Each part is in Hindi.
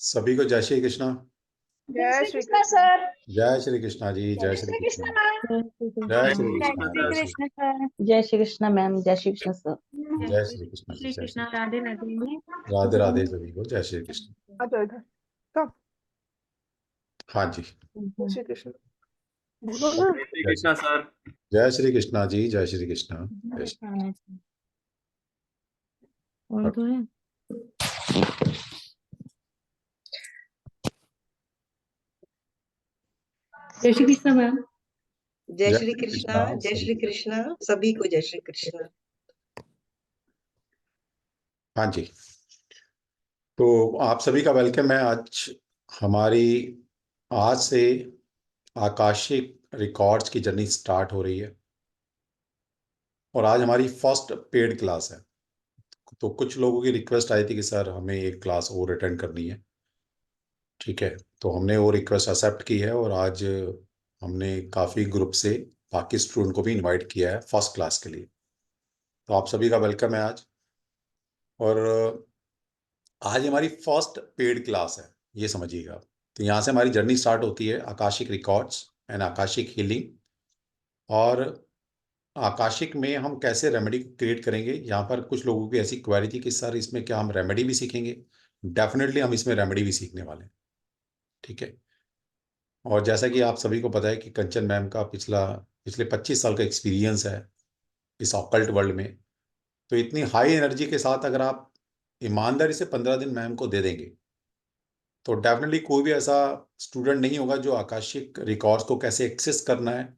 सभी को जय श्री कृष्णा। जय श्री कृष्ण सर। जय श्री कृष्णा जी। जय श्री कृष्णा। जय श्री कृष्णा। जय श्री कृष्ण सर। जय श्री कृष्ण मैम। जय श्री कृष्ण सर। जय श्री कृष्णा जी। जय श्री राधे राधे। राधे राधे सभी को जय श्री कृष्ण। अच्छा इधर कब? हाँ जी। जय श्री कृष्ण बोलो ना। जय श्री कृष्णा सर। जय श्री कृष्णा जी। जय श्री कृष्णा। जय श्री और तो है। जय श्री कृष्ण मैम। जय जय श्री श्री कृष्णा। कृष्णा जय श्री सभी को। कृष्णा सभी को जय श्री कृष्णा। हाँ जी। तो आप सभी का वेलकम है। आज हमारी आज से आकाशिक रिकॉर्ड्स की जर्नी स्टार्ट हो रही है और आज हमारी फर्स्ट पेड क्लास है। तो कुछ लोगों की रिक्वेस्ट आई थी कि सर हमें एक क्लास और अटेंड करनी है। ठीक है, तो हमने वो रिक्वेस्ट एक्सेप्ट की है और आज हमने काफ़ी ग्रुप से बाकी स्टूडेंट को भी इनवाइट किया है फर्स्ट क्लास के लिए। तो आप सभी का वेलकम है आज। और आज हमारी फर्स्ट पेड क्लास है, ये समझिएगा। तो यहाँ से हमारी जर्नी स्टार्ट होती है Akashic records and Akashic healing. और आकाशिक में हम कैसे रेमेडी क्रिएट करेंगे। यहाँ पर कुछ लोगों की ऐसी क्वेरी थी कि सर इसमें क्या हम रेमेडी भी सीखेंगे। डेफिनेटली हम इसमें रेमेडी भी सीखने वाले हैं। ठीक है। और जैसा कि आप सभी को पता है कि कंचन मैम का पिछले 25 साल का एक्सपीरियंस है इस ऑकल्ट वर्ल्ड में। तो इतनी हाई एनर्जी के साथ अगर आप ईमानदारी से 15 दिन मैम को दे देंगे तो डेफिनेटली कोई भी ऐसा स्टूडेंट नहीं होगा जो आकाशिक रिकॉर्ड्स को कैसे एक्सेस करना है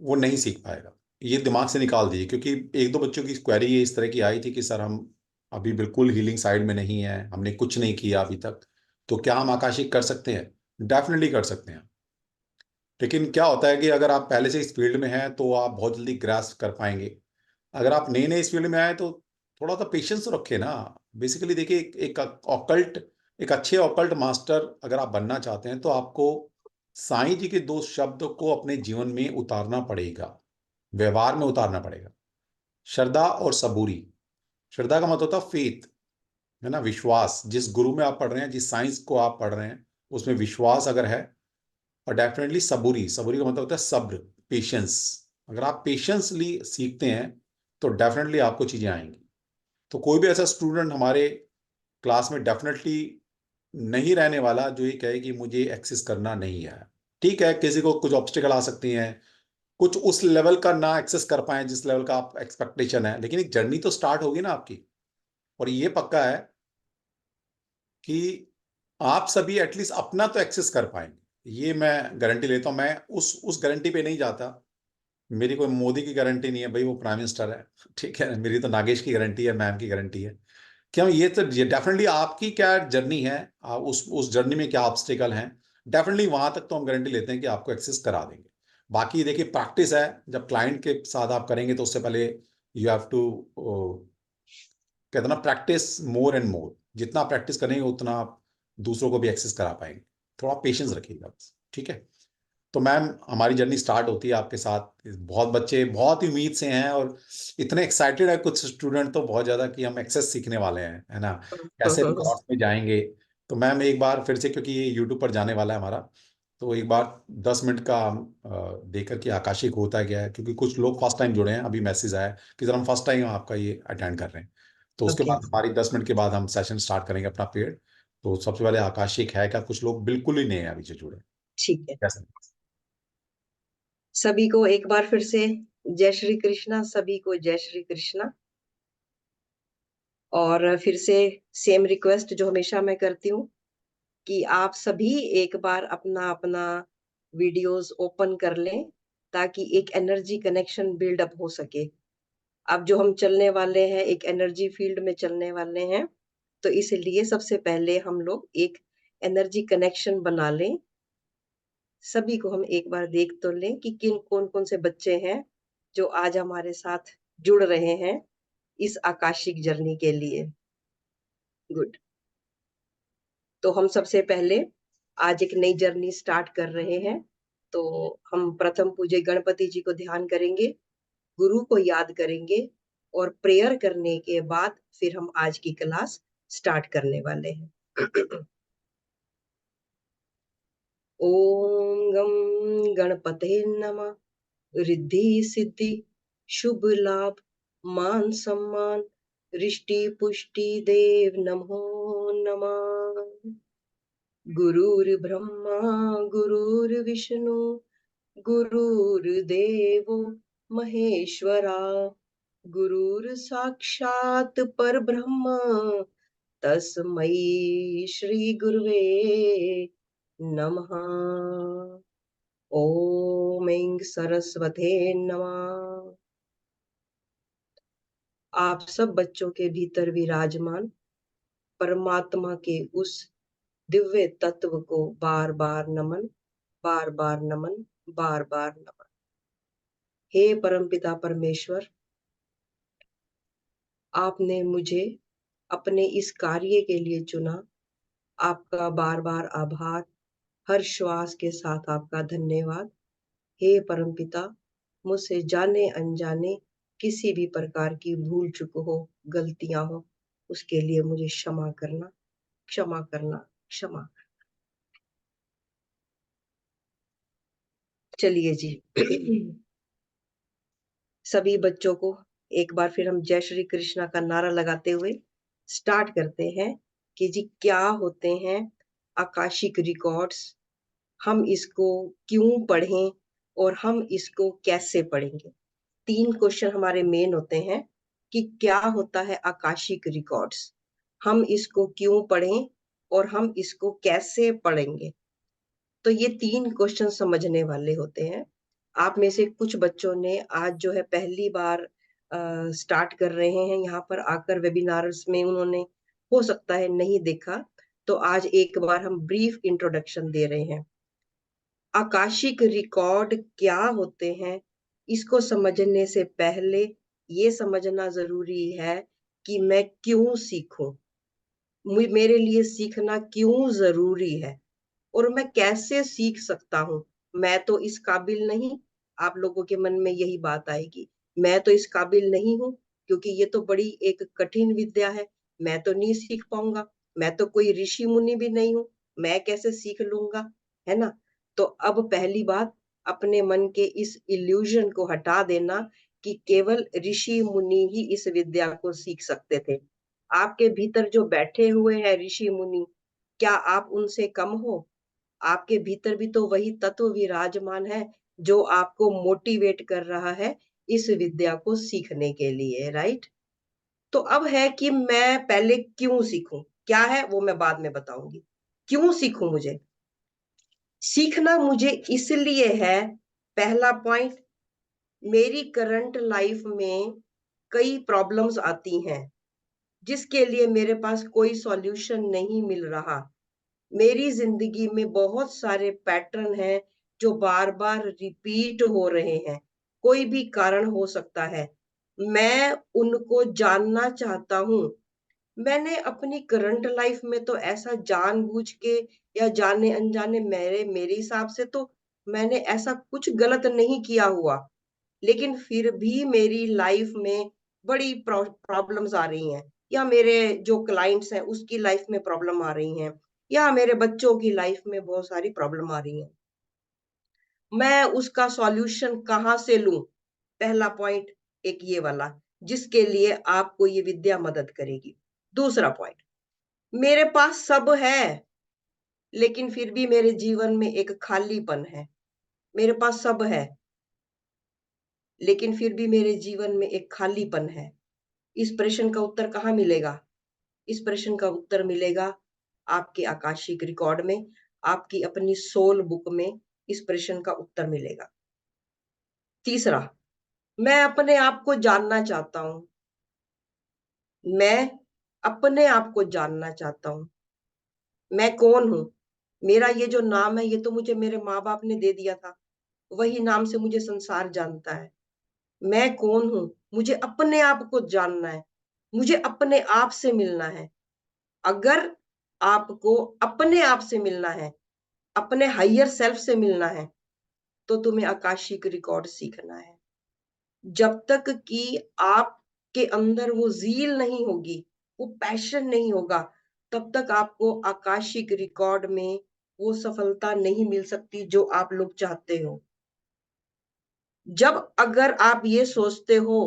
वो नहीं सीख पाएगा। ये दिमाग से निकाल दीजिए, क्योंकि एक दो बच्चों की क्वेरी ये इस तरह की आई थी कि सर हम अभी बिल्कुल हीलिंग साइड में नहीं है, हमने कुछ नहीं किया अभी तक, तो क्या हम आकाशिक कर सकते हैं। डेफिनेटली कर सकते हैं। लेकिन क्या होता है कि अगर आप पहले से इस फील्ड में हैं तो आप बहुत जल्दी ग्रास्प कर पाएंगे। अगर आप नए नए इस फील्ड में आए तो थोड़ा सा पेशेंस रखें ना। बेसिकली देखिए, एक ऑकल्ट, एक अच्छे ऑकल्ट मास्टर अगर आप बनना चाहते हैं तो आपको साईं जी के दो शब्द को अपने जीवन में उतारना पड़ेगा, व्यवहार में उतारना पड़ेगा। श्रद्धा और सबूरी। श्रद्धा का मतलब होता है फेथ, है ना, विश्वास। जिस गुरु में आप पढ़ रहे हैं, जिस साइंस को आप पढ़ रहे हैं उसमें विश्वास अगर है। और डेफिनेटली सबूरी, सबूरी का मतलब होता है सब्र, पेशेंस। अगर आप पेशेंसली सीखते हैं तो डेफिनेटली आपको चीजें आएंगी। तो कोई भी ऐसा स्टूडेंट हमारे क्लास में डेफिनेटली नहीं रहने वाला जो ये कहे कि मुझे एक्सेस करना नहीं है। ठीक है, किसी को कुछ ऑब्स्टिकल आ सकती हैं, कुछ उस लेवल का ना एक्सेस कर पाए जिस लेवल का आप एक्सपेक्टेशन है, लेकिन एक जर्नी तो स्टार्ट होगी ना आपकी। और ये पक्का है कि आप सभी एटलीस्ट अपना तो एक्सेस कर पाएंगे, ये मैं गारंटी लेता हूं। मैं उस गारंटी पे नहीं जाता। मेरी कोई मोदी की गारंटी नहीं है भाई, वो प्राइम मिनिस्टर है। ठीक है, मेरी तो नागेश की गारंटी है, मैम की गारंटी है। क्यों, ये तो डेफिनेटली आपकी क्या जर्नी है, आप उस जर्नी में क्या ऑब्स्टिकल हैं, डेफिनेटली वहां तक तो हम गारंटी लेते हैं कि आपको एक्सेस करा देंगे। बाकी देखिए प्रैक्टिस है, जब क्लाइंट के साथ आप करेंगे तो उससे पहले यू हैव टू, कहते ना, प्रैक्टिस मोर एंड मोर। जितना प्रैक्टिस करेंगे उतना आप दूसरों को भी एक्सेस करा पाएंगे। थोड़ा पेशेंस रखिएगा बस। ठीक है। तो मैम हमारी जर्नी स्टार्ट होती है आपके साथ। बहुत बच्चे बहुत ही उम्मीद से हैं और इतने एक्साइटेड है कुछ स्टूडेंट तो बहुत ज़्यादा कि हम एक्सेस सीखने वाले हैं, है ना, कैसे रिकॉर्ड्स में जाएंगे। तो मैम एक बार फिर से, क्योंकि ये यूट्यूब पर जाने वाला है हमारा, तो एक बार 10 मिनट का देकर के आकाशिक होता क्या है, क्योंकि कुछ लोग फर्स्ट टाइम जुड़े हैं। अभी मैसेज आया कि सर हम फर्स्ट टाइम आपका ये अटेंड कर रहे हैं। तो उसके ओके बाद हमारी 10 मिनट के बाद हम सेशन स्टार्ट करेंगे अपना पेड। तो सबसे पहले आकाशिक है क्या, कुछ लोग बिल्कुल ही नए हैं अभी जो जुड़े। ठीक है। कैसे। सभी को एक बार फिर से जय श्री कृष्णा। सभी को जय श्री कृष्णा। और फिर से सेम रिक्वेस्ट जो हमेशा मैं करती हूँ कि आप सभी एक बार अपना अपना वीडियोस ओपन कर लें ताकि एक एनर्जी कनेक्शन बिल्डअप हो सके। अब जो हम चलने वाले हैं एक एनर्जी फील्ड में चलने वाले हैं, तो इसलिए सबसे पहले हम लोग एक एनर्जी कनेक्शन बना लें। सभी को हम एक बार देख तो लें कि कौन कौन से बच्चे हैं जो आज हमारे साथ जुड़ रहे हैं इस आकाशिक जर्नी के लिए। गुड। तो हम सबसे पहले आज एक नई जर्नी स्टार्ट कर रहे हैं। तो हम प्रथम पूज्य गणपति जी को ध्यान करेंगे, गुरु को याद करेंगे और प्रेयर करने के बाद फिर हम आज की क्लास स्टार्ट करने वाले हैं। ओम गम गणपते नमः। रिद्धि सिद्धि शुभ लाभ मान सम्मान रिष्टि पुष्टि देव नमो नमः। गुरुर्ब्रह्मा गुरुर्विष्णु गुरुर्देवो महेश्वरा गुरुर्साक्षात् परब्रह्म तस्मै श्री गुरुवे नमः। ओम ऐं सरस्वते नमः। आप सब बच्चों के भीतर विराजमान परमात्मा के उस दिव्य तत्व को बार बार नमन, बार बार नमन, बार बार नमन। हे परमपिता परमेश्वर, आपने मुझे अपने इस कार्य के लिए चुना। आपका बार बार आभार, हर श्वास के साथ आपका धन्यवाद। हे परमपिता, मुझसे जाने अनजाने किसी भी प्रकार की भूल चूक हो, गलतियां हो, उसके लिए मुझे क्षमा करना, क्षमा करना, क्षमा। चलिए जी, सभी बच्चों को एक बार फिर हम जय श्री कृष्णा का नारा लगाते हुए स्टार्ट करते हैं कि जी क्या होते हैं आकाशिक रिकॉर्ड्स, हम इसको क्यों पढ़ें और हम इसको कैसे पढ़ेंगे। 3 क्वेश्चन हमारे मेन होते हैं कि क्या होता है आकाशिक रिकॉर्ड्स, हम इसको क्यों पढ़ें और हम इसको कैसे पढ़ेंगे। तो ये 3 क्वेश्चन समझने वाले होते हैं। आप में से कुछ बच्चों ने आज जो है पहली बार स्टार्ट कर रहे हैं यहाँ पर आकर वेबिनार्स में, उन्होंने हो सकता है नहीं देखा, तो आज एक बार हम ब्रीफ इंट्रोडक्शन दे रहे हैं। आकाशिक रिकॉर्ड क्या होते हैं, इसको समझने से पहले ये समझना जरूरी है कि मैं क्यों सीखूं, मेरे लिए सीखना क्यों जरूरी है और मैं कैसे सीख सकता हूँ। मैं तो इस काबिल नहीं, आप लोगों के मन में यही बात आएगी, मैं तो इस काबिल नहीं हूँ क्योंकि ये तो बड़ी एक कठिन विद्या है, मैं तो नहीं सीख पाऊंगा, मैं तो कोई ऋषि मुनि भी नहीं हूँ, मैं कैसे सीख लूंगा, है ना। तो अब पहली बात, अपने मन के इस इल्यूजन को हटा देना कि केवल ऋषि मुनि ही इस विद्या को सीख सकते थे। आपके भीतर जो बैठे हुए हैं ऋषि मुनि, क्या आप उनसे कम हो? आपके भीतर भी तो वही तत्व विराजमान है जो आपको मोटिवेट कर रहा है इस विद्या को सीखने के लिए, राइट। तो अब है कि मैं पहले क्यों सीखूं, क्या है वो मैं बाद में बताऊंगी। क्यों सीखूं, मुझे सीखना मुझे इसलिए है, पहला पॉइंट, मेरी करंट लाइफ में कई प्रॉब्लम्स आती हैं जिसके लिए मेरे पास कोई सॉल्यूशन नहीं मिल रहा। मेरी जिंदगी में बहुत सारे पैटर्न हैं जो बार बार रिपीट हो रहे हैं, कोई भी कारण हो सकता है, मैं उनको जानना चाहता हूँ। मैंने अपनी करंट लाइफ में तो ऐसा जानबूझ के या जाने अनजाने, मेरे हिसाब से तो मैंने ऐसा कुछ गलत नहीं किया हुआ, लेकिन फिर भी मेरी लाइफ में बड़ी प्रॉब्लम्स आ रही हैं, या मेरे जो क्लाइंट्स हैं उसकी लाइफ में प्रॉब्लम आ रही हैं, या मेरे बच्चों की लाइफ में बहुत सारी प्रॉब्लम आ रही हैं। मैं उसका सॉल्यूशन कहाँ से लूं? पहला पॉइंट एक ये वाला, जिसके लिए आपको ये विद्या मदद करेगी। दूसरा पॉइंट, मेरे पास सब है लेकिन फिर भी मेरे जीवन में एक खालीपन है। मेरे पास सब है लेकिन फिर भी मेरे जीवन में एक खालीपन है। इस प्रश्न का उत्तर कहाँ मिलेगा? इस प्रश्न का उत्तर मिलेगा आपके आकाशिक रिकॉर्ड में, आपकी अपनी सोल बुक में इस प्रश्न का उत्तर मिलेगा। तीसरा, मैं अपने आप को जानना चाहता हूं। मैं अपने आप को जानना चाहता हूं, मैं कौन हूं। मेरा ये जो नाम है ये तो मुझे मेरे माँ बाप ने दे दिया था, वही नाम से मुझे संसार जानता है। मैं कौन हूं, मुझे अपने आप को जानना है, मुझे अपने आप से मिलना है। अगर आपको अपने आप से मिलना है, अपने हायर सेल्फ से मिलना है, तो तुम्हें आकाशिक रिकॉर्ड सीखना है। जब तक कि आपके अंदर वो ज़ील नहीं होगी, वो पैशन नहीं होगा, तब तक आपको आकाशिक रिकॉर्ड में वो सफलता नहीं मिल सकती जो आप लोग चाहते हो। जब अगर आप ये सोचते हो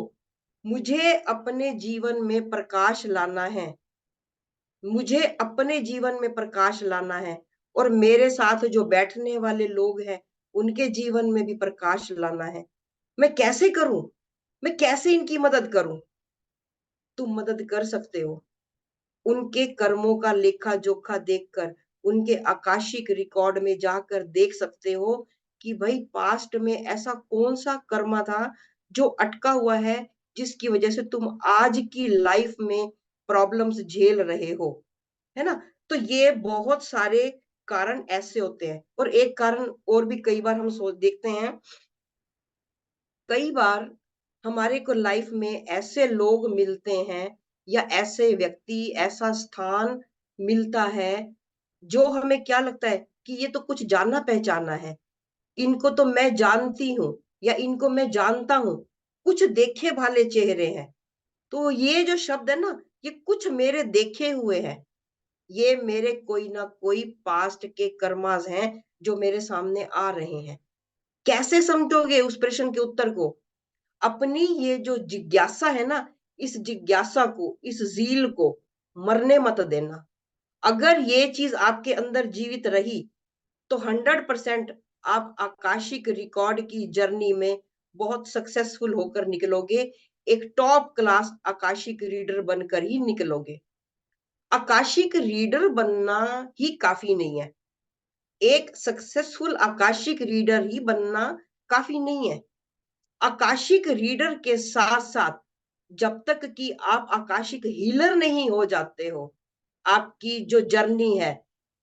मुझे अपने जीवन में प्रकाश लाना है, मुझे अपने जीवन में प्रकाश लाना है और मेरे साथ जो बैठने वाले लोग हैं उनके जीवन में भी प्रकाश लाना है, मैं कैसे करूं, मैं कैसे इनकी मदद करूं? तुम मदद कर सकते हो। उनके कर्मों का लेखा जोखा देखकर, उनके आकाशिक रिकॉर्ड में जाकर देख सकते हो कि भाई पास्ट में ऐसा कौन सा कर्म था जो अटका हुआ है, जिसकी वजह से तुम आज की लाइफ में प्रॉब्लम्स झेल रहे हो, है ना? तो ये बहुत सारे कारण ऐसे होते हैं। और एक कारण और भी कई बार हम सोच देखते हैं, कई बार हमारे को लाइफ में ऐसे लोग मिलते हैं या ऐसे व्यक्ति, ऐसा स्थान मिलता है जो हमें क्या लगता है कि ये तो कुछ जाना पहचाना है, इनको तो मैं जानती हूँ या इनको मैं जानता हूँ, कुछ देखे भाले चेहरे हैं। तो ये जो शब्द है ना, ये कुछ मेरे देखे हुए हैं, ये मेरे कोई ना कोई पास्ट के कर्मास हैं जो मेरे सामने आ रहे हैं। कैसे समझोगे उस प्रश्न के उत्तर को? अपनी ये जो जिज्ञासा है ना, इस जिज्ञासा को, इस ज़ील को मरने मत देना। अगर ये चीज आपके अंदर जीवित रही तो 100% आप आकाशिक रिकॉर्ड की जर्नी में बहुत सक्सेसफुल होकर निकलोगे, एक टॉप क्लास आकाशिक रीडर बनकर ही निकलोगे। आकाशिक रीडर बनना ही काफी नहीं है, एक सक्सेसफुल आकाशिक रीडर ही बनना काफी नहीं है। आकाशिक रीडर के साथ साथ जब तक कि आप आकाशिक हीलर नहीं हो जाते हो, आपकी जो जर्नी है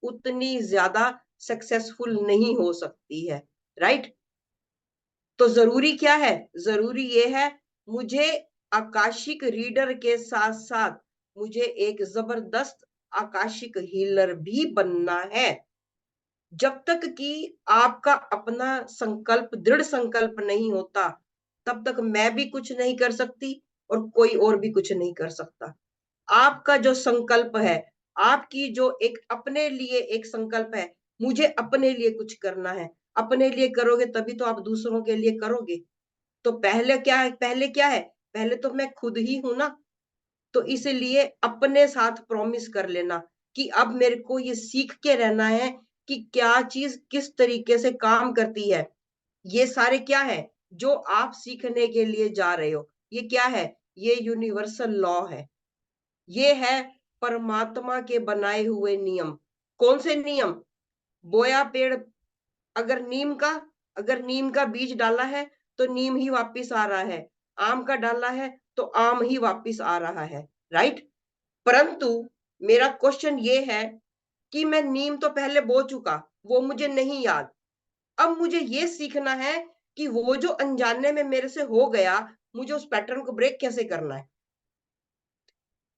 उतनी ज्यादा सक्सेसफुल नहीं हो सकती है, राइट? तो जरूरी क्या है? जरूरी ये है मुझे आकाशिक रीडर के साथ साथ मुझे एक जबरदस्त आकाशिक हीलर भी बनना है। जब तक कि आपका अपना संकल्प, दृढ़ संकल्प नहीं होता, तब तक मैं भी कुछ नहीं कर सकती और कोई और भी कुछ नहीं कर सकता। आपका जो संकल्प है, आपकी जो एक अपने लिए एक संकल्प है, मुझे अपने लिए कुछ करना है, अपने लिए करोगे तभी तो आप दूसरों के लिए करोगे। तो पहले क्या है? पहले तो मैं खुद ही हूं ना। तो इसलिए अपने साथ प्रॉमिस कर लेना कि अब मेरे को ये सीख के रहना है कि क्या चीज किस तरीके से काम करती है। ये सारे क्या है जो आप सीखने के लिए जा रहे हो? ये क्या है? ये यूनिवर्सल लॉ है, ये है परमात्मा के बनाए हुए नियम। कौन से नियम? बोया पेड़, अगर नीम का बीज डाला है तो नीम ही वापिस आ रहा है, आम का डाला है तो आम ही वापिस आ रहा है, राइट? परंतु मेरा क्वेश्चन ये है कि मैं नीम तो पहले बो चुका, वो मुझे नहीं याद। अब मुझे ये सीखना है कि वो जो अनजाने में मेरे से हो गया, मुझे उस पैटर्न को ब्रेक कैसे करना है।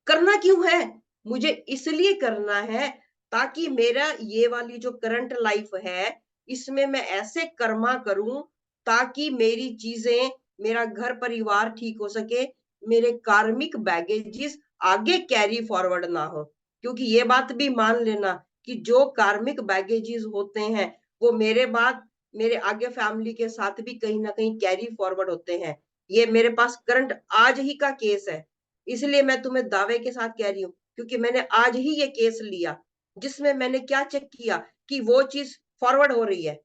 करना क्यों है? मुझे इसलिए करना है ताकि मेरा ये वाली जो करंट लाइफ है, इसमें मैं ऐसे कर्मा करूं ताकि मेरी चीजें, मेरा घर परिवार ठीक हो सके, मेरे कार्मिक बैगेजेस आगे कैरी फॉरवर्ड ना हो। क्योंकि ये बात भी मान लेना कि जो कार्मिक बैगेजेस होते हैं वो मेरे बाद मेरे आगे फैमिली के साथ भी कहीं ना कहीं कैरी फॉरवर्ड होते हैं। ये मेरे पास करंट आज ही का केस है, इसलिए मैं तुम्हें दावे के साथ कह रही हूँ, क्योंकि मैंने आज ही ये केस लिया जिसमें मैंने क्या चेक किया कि वो चीज फॉरवर्ड हो रही है,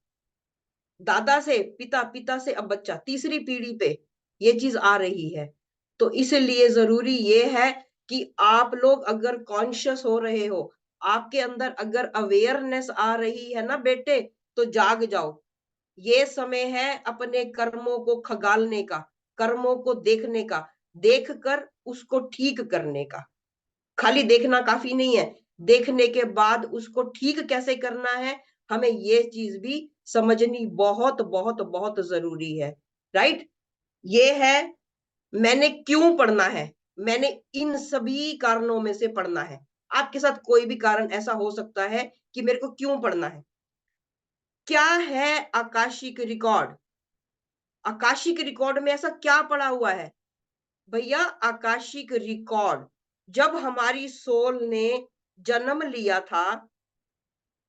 दादा से पिता, पिता से अब बच्चा, तीसरी पीढ़ी पे ये चीज आ रही है। तो इसलिए जरूरी ये है कि आप लोग अगर कॉन्शियस हो रहे हो, आपके अंदर अगर अवेयरनेस आ रही है ना बेटे, तो जाग जाओ। ये समय है अपने कर्मों को खगालने का, कर्मों को देखने का, देखकर उसको ठीक करने का। खाली देखना काफी नहीं है, देखने के बाद उसको ठीक कैसे करना है, हमें ये चीज भी समझनी बहुत बहुत बहुत जरूरी है, राइट? ये है मैंने क्यों पढ़ना है, मैंने इन सभी कारणों में से पढ़ना है। आपके साथ कोई भी कारण ऐसा हो सकता है कि मेरे को क्यों पढ़ना है। क्या है आकाशिक रिकॉर्ड? आकाशिक रिकॉर्ड में ऐसा क्या पड़ा हुआ है भैया? आकाशिक रिकॉर्ड, जब हमारी सोल ने जन्म लिया था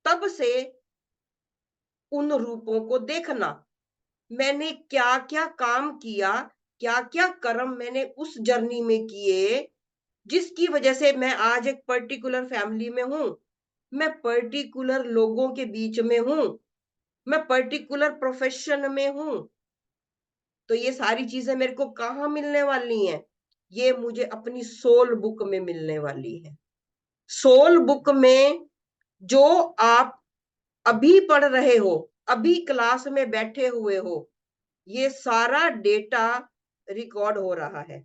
तब से उन रूपों को देखना। मैंने क्या क्या काम किया, क्या क्या कर्म मैंने उस जर्नी में किए, जिसकी वजह से मैं आज एक पर्टिकुलर फैमिली में हूं, मैं पर्टिकुलर लोगों के बीच में हूं, मैं पर्टिकुलर प्रोफेशन में हूं। तो ये सारी चीजें मेरे को कहाँ मिलने वाली हैं? ये मुझे अपनी सोल बुक में मिलने वाली है। सोल बुक में जो आप अभी पढ़ रहे हो, अभी क्लास में बैठे हुए हो, ये सारा डेटा रिकॉर्ड हो रहा है।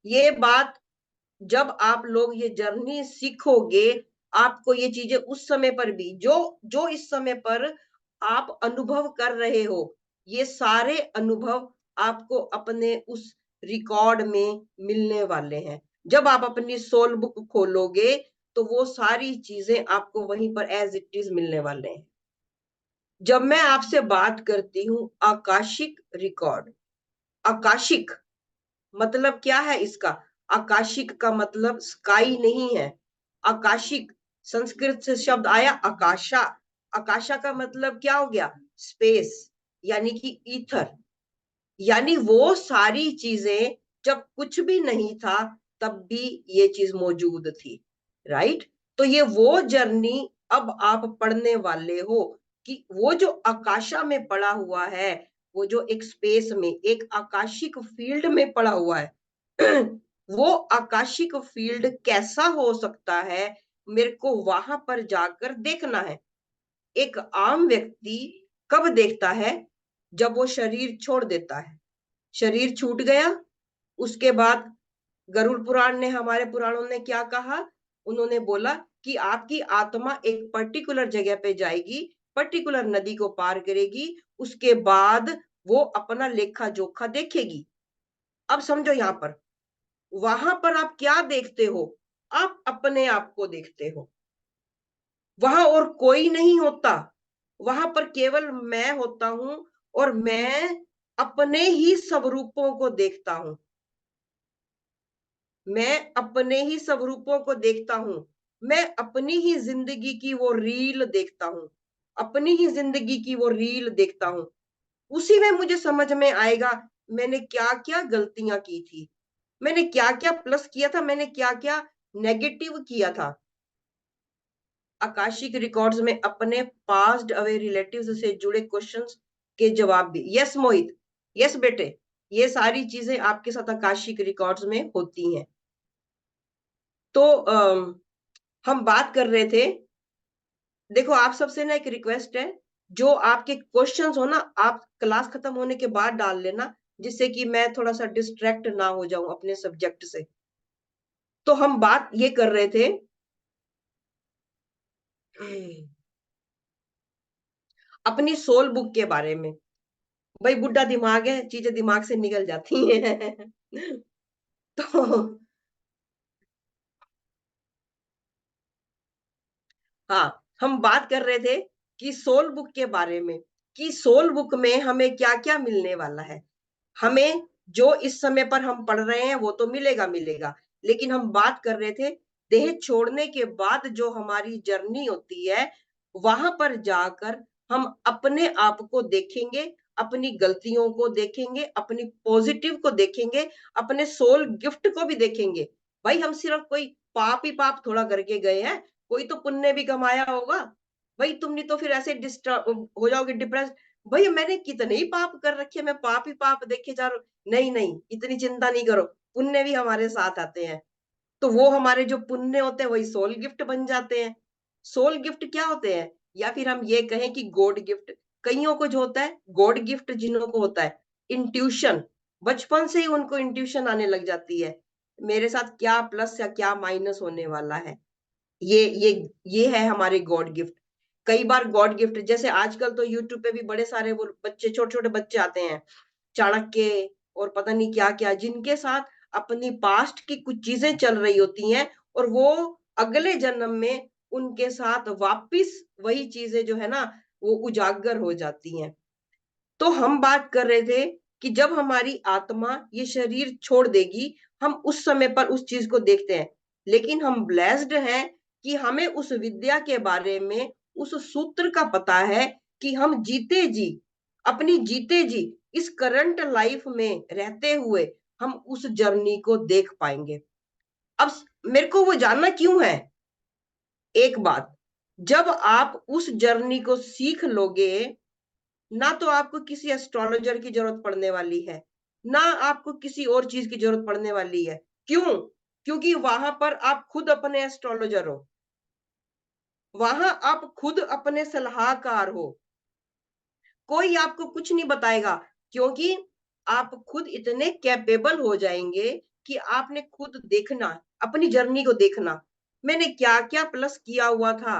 ये बात जब आप लोग ये जर्नी सीखोगे, आपको ये चीजें उस समय पर भी जो जो इस समय पर आप अनुभव कर रहे हो, ये सारे अनुभव आपको अपने उस रिकॉर्ड में मिलने वाले हैं। जब आप अपनी सोल बुक खोलोगे तो वो सारी चीजें आपको वहीं पर एज इट इज मिलने वाले हैं। जब मैं आपसे बात करती हूँ आकाशिक रिकॉर्ड, आकाशिक मतलब क्या है इसका? आकाशिक का मतलब स्काई नहीं है। आकाशिक संस्कृत से शब्द आया आकाशा। आकाशा का मतलब क्या हो गया? स्पेस, यानी कि ईथर। यानी वो सारी चीजें जब कुछ भी नहीं था तब भी ये चीज मौजूद थी, राइट? तो ये वो जर्नी अब आप पढ़ने वाले हो कि वो जो आकाशा में पड़ा हुआ है, वो जो एक स्पेस में, एक आकाशिक फील्ड में पड़ा हुआ है, वो आकाशिक फील्ड कैसा हो सकता है, मेरे को वहां पर जाकर देखना है। एक आम व्यक्ति कब देखता है? जब वो शरीर छोड़ देता है। शरीर छूट गया, उसके बाद गरुड़ पुराण ने, हमारे पुराणों ने क्या कहा? उन्होंने बोला कि आपकी आत्मा एक पर्टिकुलर जगह पे जाएगी, पर्टिकुलर नदी को पार करेगी, उसके बाद वो अपना लेखा जोखा देखेगी। अब समझो यहां पर, वहां पर आप क्या देखते हो? आप अपने आप को देखते हो। वहां और कोई नहीं होता, वहां पर केवल मैं होता हूं और मैं अपने ही स्वरूपों को देखता हूं। मैं अपने ही स्वरूपों को देखता हूं। मैं अपनी ही जिंदगी की वो रील देखता हूं, अपनी ही जिंदगी की वो रील देखता हूं। उसी में मुझे समझ में आएगा मैंने क्या क्या गलतियां की थी, मैंने क्या क्या प्लस किया था, मैंने क्या क्या नेगेटिव किया था। आकाशिक रिकॉर्ड्स में अपने पास्ट अवे रिलेटिव्स से जुड़े क्वेश्चंस के जवाब भी। यस मोहित, यस बेटे, ये सारी चीजें आपके साथ आकाशिक रिकॉर्ड्स में होती हैं। तो हम बात कर रहे थे, देखो आप सबसे ना एक रिक्वेस्ट है, जो आपके क्वेश्चंस हो ना, आप क्लास खत्म होने के बाद डाल लेना, जिससे कि मैं थोड़ा सा डिस्ट्रैक्ट ना हो जाऊं अपने सब्जेक्ट से। तो हम बात ये कर रहे थे अपनी सोल बुक के बारे में। भाई बुढ़ा दिमाग है, चीजें दिमाग से निकल जाती हैं तो हाँ, हम बात कर रहे थे कि सोल बुक के बारे में, कि सोल बुक में हमें क्या क्या मिलने वाला है। हमें जो इस समय पर हम पढ़ रहे हैं वो तो मिलेगा मिलेगा, लेकिन हम बात कर रहे थे देह छोड़ने के बाद जो हमारी जर्नी होती है, वहां पर जाकर हम अपने आप को देखेंगे, अपनी गलतियों को देखेंगे, अपनी पॉजिटिव को देखेंगे, अपने सोल गिफ्ट को भी देखेंगे। भाई हम सिर्फ कोई पाप ही पाप थोड़ा करके गए हैं, कोई तो पुण्य भी कमाया होगा। भाई तुमने तो फिर ऐसे डिस्टर्ब हो जाओगे, डिप्रेस, भाई मैंने कितने ही पाप कर रखे, मैं पाप ही पाप देखे जा रहा हूं। नहीं नहीं, इतनी चिंता नहीं करो, पुण्य भी हमारे साथ आते हैं। तो वो हमारे जो पुण्य होते हैं वही सोल गिफ्ट बन जाते हैं। सोल गिफ्ट क्या होते हैं, या फिर हम ये कहें कि गॉड गिफ्ट। कईयों को जो होता है गॉड गिफ्ट, जिन्हों को होता है इंट्यूशन, बचपन से ही उनको इंट्यूशन आने लग जाती है, मेरे साथ क्या प्लस या क्या माइनस होने वाला है। ये है हमारे गॉड गिफ्ट। कई बार गॉड गिफ्ट, जैसे आजकल तो यूट्यूब पे भी बड़े सारे वो बच्चे, छोटे छोटे बच्चे आते हैं, चाणक्य और पता नहीं क्या क्या, जिनके साथ अपनी पास्ट की कुछ चीजें चल रही होती हैं, और वो अगले जन्म में उनके साथ वापिस वही चीजें जो है ना वो उजागर हो जाती हैं। तो हम बात कर रहे थे कि जब हमारी आत्मा ये शरीर छोड़ देगी, हम उस समय पर उस चीज को देखते हैं, लेकिन हम ब्लेस्ड हैं कि हमें उस विद्या के बारे में उस सूत्र का पता है कि हम जीते जी, अपनी जीते जी इस करंट लाइफ में रहते हुए हम उस जर्नी को देख पाएंगे। अब मेरे को वो जानना क्यों है? एक बात, जब आप उस जर्नी को सीख लोगे, ना तो आपको किसी एस्ट्रोलॉजर की जरूरत पड़ने वाली है, ना आपको किसी और चीज की जरूरत पड़ने वाली है। क्यों? क्योंकि वहां पर आप खुद अपने एस्ट्रोलॉजर हो, वहां आप खुद अपने सलाहकार हो। कोई आपको कुछ नहीं बताएगा, क्योंकि आप खुद इतने कैपेबल हो जाएंगे कि आपने खुद देखना, अपनी जर्नी को देखना, मैंने क्या क्या प्लस किया हुआ था,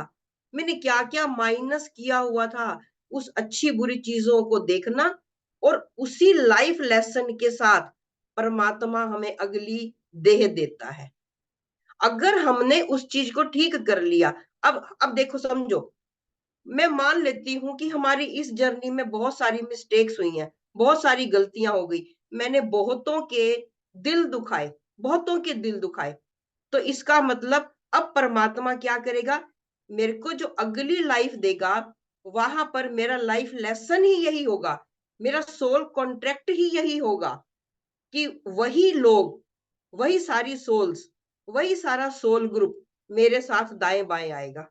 मैंने क्या क्या माइनस किया हुआ था, उस अच्छी बुरी चीजों को देखना, और उसी लाइफ लेसन के साथ परमात्मा हमें अगली देह देता है। अगर हमने उस चीज को ठीक कर लिया, अब देखो, समझो, मैं मान लेती हूँ कि हमारी इस जर्नी में बहुत सारी मिस्टेक्स हुई हैं, बहुत सारी गलतियां हो गई, मैंने बहुतों के दिल दुखाए, बहुतों के दिल दुखाए, तो इसका मतलब अब परमात्मा क्या करेगा, मेरे को जो अगली लाइफ देगा, वहां पर मेरा लाइफ लेसन ही यही होगा, मेरा सोल कॉन्ट्रैक्ट ही यही होगा कि वही लोग, वही सारी सोल्स, वही सारा सोल ग्रुप मेरे साथ दाएं बाएं आएगा,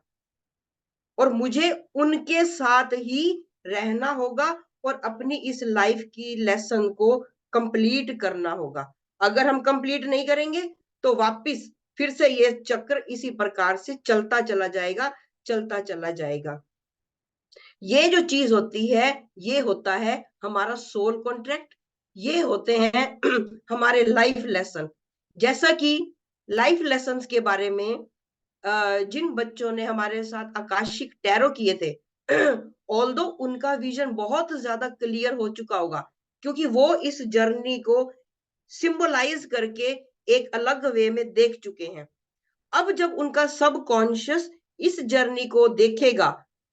और मुझे उनके साथ ही रहना होगा और अपनी इस लाइफ की लेसन को कंप्लीट करना होगा। अगर हम कंप्लीट नहीं करेंगे तो वापस फिर से ये चक्र इसी प्रकार से चलता चला जाएगा, चलता चला जाएगा। ये जो चीज होती है, ये होता है हमारा सोल कॉन्ट्रैक्ट, ये होते हैं हमारे लाइफ लेसन। जैसा कि लाइफ लेसन्स के बारे में जिन बच्चों ने हमारे साथ आकाशिक टैरो किए थे, ऑल्दो उनका विजन बहुत ज्यादा क्लियर हो चुका होगा, क्योंकि वो इस जर्नी को सिंबलाइज करके एक अलग वे में देख चुके हैं। अब जब उनका सब कॉन्शियस इस जर्नी को देखेगा,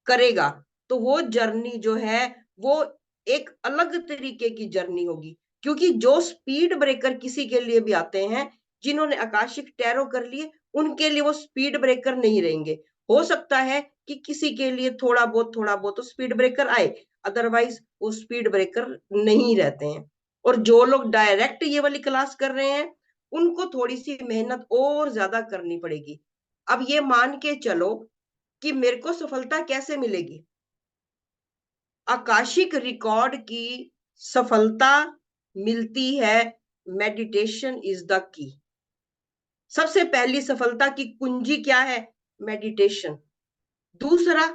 करेगा, तो वो जर्नी जो है वो एक अलग तरीके की जर्नी होगी, क्योंकि जो स्पीड ब्रेकर किसी के लिए भी आते हैं, जिन्होंने आकाशिक टैरो कर लिए, उनके लिए वो स्पीड ब्रेकर नहीं रहेंगे। हो सकता है कि किसी के लिए थोड़ा बहुत तो स्पीड ब्रेकर आए, अदरवाइज वो स्पीड ब्रेकर नहीं रहते हैं। और जो लोग डायरेक्ट ये वाली क्लास कर रहे हैं, उनको थोड़ी सी मेहनत और ज्यादा करनी पड़ेगी। अब ये मान के चलो कि मेरे को सफलता कैसे मिलेगी? आकाशिक रिकॉर्ड की सफलता मिलती है, मेडिटेशन इज द की। सबसे पहली सफलता की कुंजी क्या है? मेडिटेशन। दूसरा,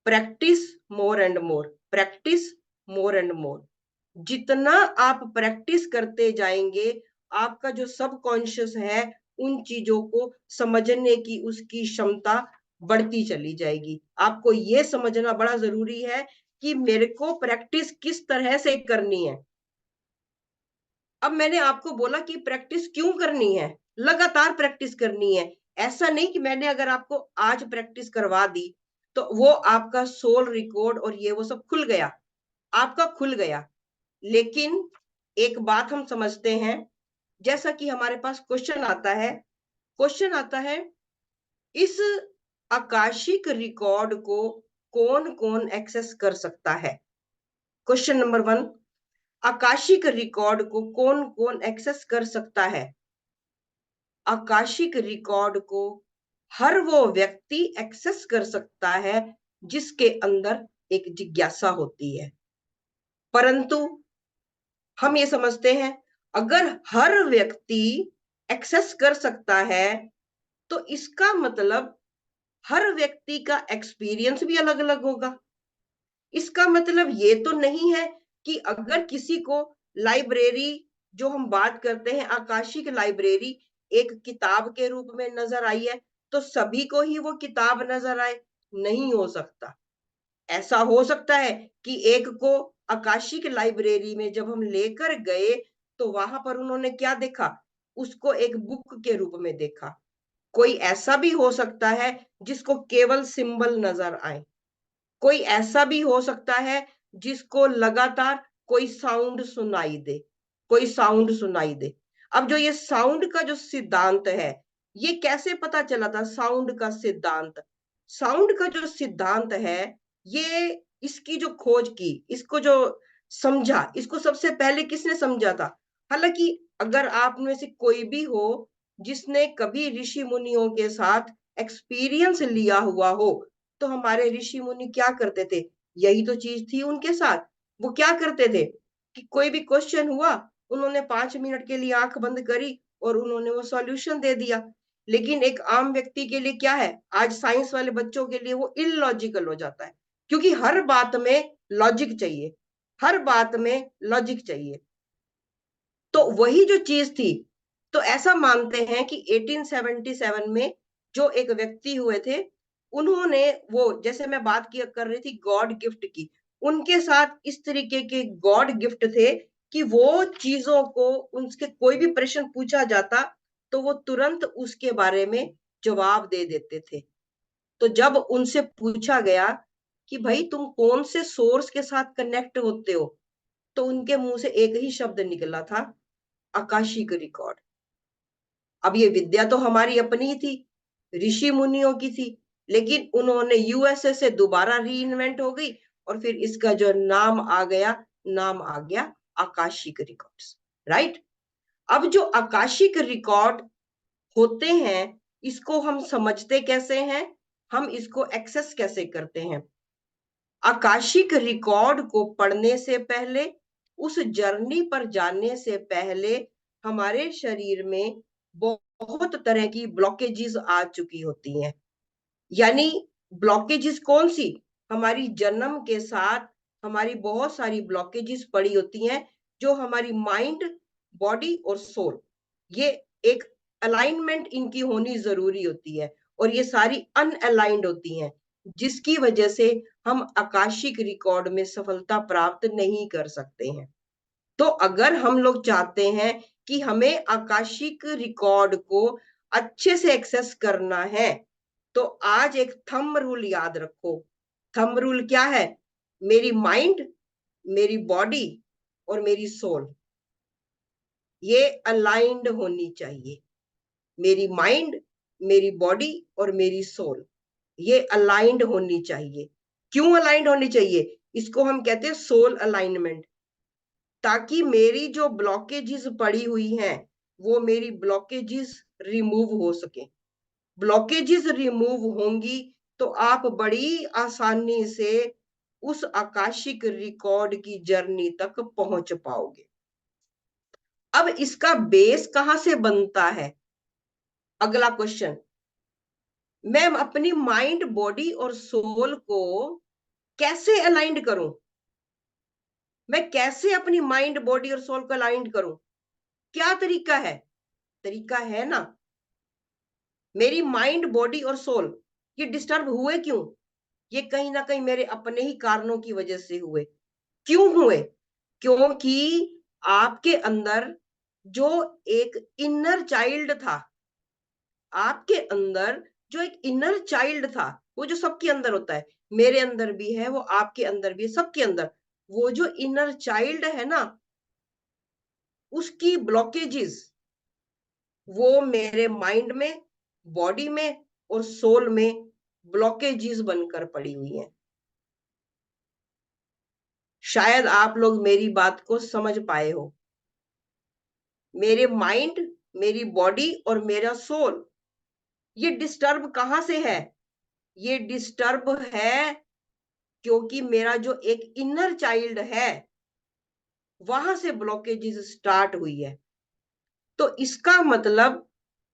practice more and more, practice more and more. जितना आप प्रैक्टिस करते जाएंगे, आपका जो सबकॉन्शियस है उन चीजों को समझने की उसकी क्षमता बढ़ती चली जाएगी। आपको ये समझना बड़ा जरूरी है कि मेरे को प्रैक्टिस किस तरह से करनी है। अब मैंने आपको बोला कि प्रैक्टिस क्यों करनी है, लगातार प्रैक्टिस करनी है। ऐसा नहीं कि मैंने अगर आपको आज प्रैक्टिस करवा दी तो वो आपका सोल रिकॉर्ड और ये वो सब खुल गया, आपका खुल गया। लेकिन एक बात हम समझते हैं, जैसा कि हमारे पास क्वेश्चन आता है, इस आकाशिक रिकॉर्ड को कौन कौन एक्सेस कर सकता है? क्वेश्चन नंबर 1, आकाशिक रिकॉर्ड को कौन कौन एक्सेस कर सकता है? आकाशिक रिकॉर्ड को हर वो व्यक्ति एक्सेस कर सकता है जिसके अंदर एक जिज्ञासा होती है। परंतु हम ये समझते हैं, अगर हर व्यक्ति एक्सेस कर सकता है तो इसका मतलब हर व्यक्ति का एक्सपीरियंस भी अलग अलग होगा। इसका मतलब ये तो नहीं है कि अगर किसी को लाइब्रेरी, जो हम बात करते हैं आकाशिक लाइब्रेरी, एक किताब के रूप में नजर आई है तो सभी को ही वो किताब नजर आए, नहीं हो सकता। ऐसा हो सकता है कि एक को आकाशिक लाइब्रेरी में जब हम लेकर गए तो वहां पर उन्होंने क्या देखा, उसको एक बुक के रूप में देखा। कोई ऐसा भी हो सकता है जिसको केवल सिंबल नजर आए, कोई ऐसा भी हो सकता है जिसको लगातार कोई साउंड सुनाई दे, कोई साउंड सुनाई दे। अब जो ये साउंड का जो सिद्धांत है, ये कैसे पता चला था साउंड का सिद्धांत? साउंड का जो सिद्धांत है, ये इसकी जो खोज की, इसको जो समझा, इसको सबसे पहले किसने समझा था? हालांकि अगर आप में से कोई भी हो जिसने कभी ऋषि मुनियों के साथ एक्सपीरियंस लिया हुआ हो, तो हमारे ऋषि मुनि क्या करते थे? यही तो चीज थी उनके साथ। वो क्या करते थे कि कोई भी क्वेश्चन हुआ, उन्होंने 5 मिनट के लिए आंख बंद करी और उन्होंने वो सॉल्यूशन दे दिया। लेकिन एक आम व्यक्ति के लिए क्या है, आज साइंस वाले बच्चों के लिए वो इलॉजिकल हो जाता है, क्योंकि हर बात में लॉजिक चाहिए, हर बात में लॉजिक चाहिए। तो वही जो चीज थी, तो ऐसा मानते हैं कि 1877 में जो एक व्यक्ति हुए थे, उन्होंने वो, जैसे मैं बात किया कर रही थी गॉड गिफ्ट की, उनके साथ इस तरीके के गॉड गिफ्ट थे कि वो चीजों को, उनसे कोई भी प्रश्न पूछा जाता तो वो तुरंत उसके बारे में जवाब दे देते थे। तो जब उनसे पूछा गया कि भाई तुम कौन से सोर्स के साथ कनेक्ट होते हो, तो उनके मुंह से एक ही शब्द निकला था, आकाशिक रिकॉर्ड। अब ये विद्या तो हमारी अपनी ही थी, ऋषि मुनियों की थी, लेकिन उन्होंने यूएसए से दोबारा रीइन्वेंट हो गई और फिर इसका जो नाम आ गया आकाशिक रिकॉर्ड्स, राइट। अब जो आकाशिक रिकॉर्ड होते हैं, इसको हम समझते कैसे हैं, हम इसको एक्सेस कैसे करते हैं? आकाशिक रिकॉर्ड को पढ़ने से पहले, उस जर्नी पर जाने से पहले, हमारे शरीर में बहुत तरह की ब्लॉकेजेस आ चुकी होती हैं। यानी ब्लॉकेजेस कौन सी? हमारी जन्म के साथ हमारी बहुत सारी ब्लॉकेजेस पड़ी होती हैं, जो हमारी माइंड, बॉडी और सोल, ये एक अलाइनमेंट इनकी होनी जरूरी होती है, और ये सारी अनअलाइंड होती हैं, जिसकी वजह से हम आकाशिक रिकॉर्ड में सफलता प्राप्त नहीं कर सकते हैं। तो अगर हम लोग चाहते हैं कि हमें आकाशिक रिकॉर्ड को अच्छे से एक्सेस करना है, तो आज एक थंब रूल याद रखो। थंब रूल क्या है? मेरी माइंड, मेरी बॉडी और मेरी सोल, ये अलाइंड होनी चाहिए। मेरी माइंड, मेरी बॉडी और मेरी सोल, ये अलाइंड होनी चाहिए। क्यों अलाइंड होनी चाहिए? इसको हम कहते हैं सोल अलाइनमेंट, ताकि मेरी जो ब्लॉकेजेस पड़ी हुई हैं, वो मेरी ब्लॉकेजेस रिमूव हो सके। ब्लॉकेजेस रिमूव होंगी तो आप बड़ी आसानी से उस आकाशिक रिकॉर्ड की जर्नी तक पहुंच पाओगे। अब इसका बेस कहां से बनता है? अगला क्वेश्चन, मैं अपनी माइंड, बॉडी और सोल को कैसे अलाइंड करूं? मैं कैसे अपनी माइंड, बॉडी और सोल को अलाइंड करूं? क्या तरीका है? तरीका है ना। मेरी माइंड, बॉडी और सोल ये डिस्टर्ब हुए क्यों? ये कहीं ना कहीं मेरे अपने ही कारणों की वजह से हुए। क्यों हुए? क्योंकि आपके अंदर जो एक इनर चाइल्ड था, आपके अंदर जो एक इनर चाइल्ड था, वो जो सबके अंदर होता है, मेरे अंदर भी है, वो आपके अंदर भी है, सबके अंदर, वो जो इनर चाइल्ड है ना, उसकी ब्लॉकेजेस वो मेरे माइंड में, बॉडी में और सोल में ब्लॉकेजेस बनकर पड़ी हुई हैं। शायद आप लोग मेरी बात को समझ पाए हो। मेरे माइंड, मेरी बॉडी और मेरा सोल, ये डिस्टर्ब कहां से है? ये डिस्टर्ब है क्योंकि मेरा जो एक इनर चाइल्ड है, वहां से ब्लॉकेजेस स्टार्ट हुई है। तो इसका मतलब,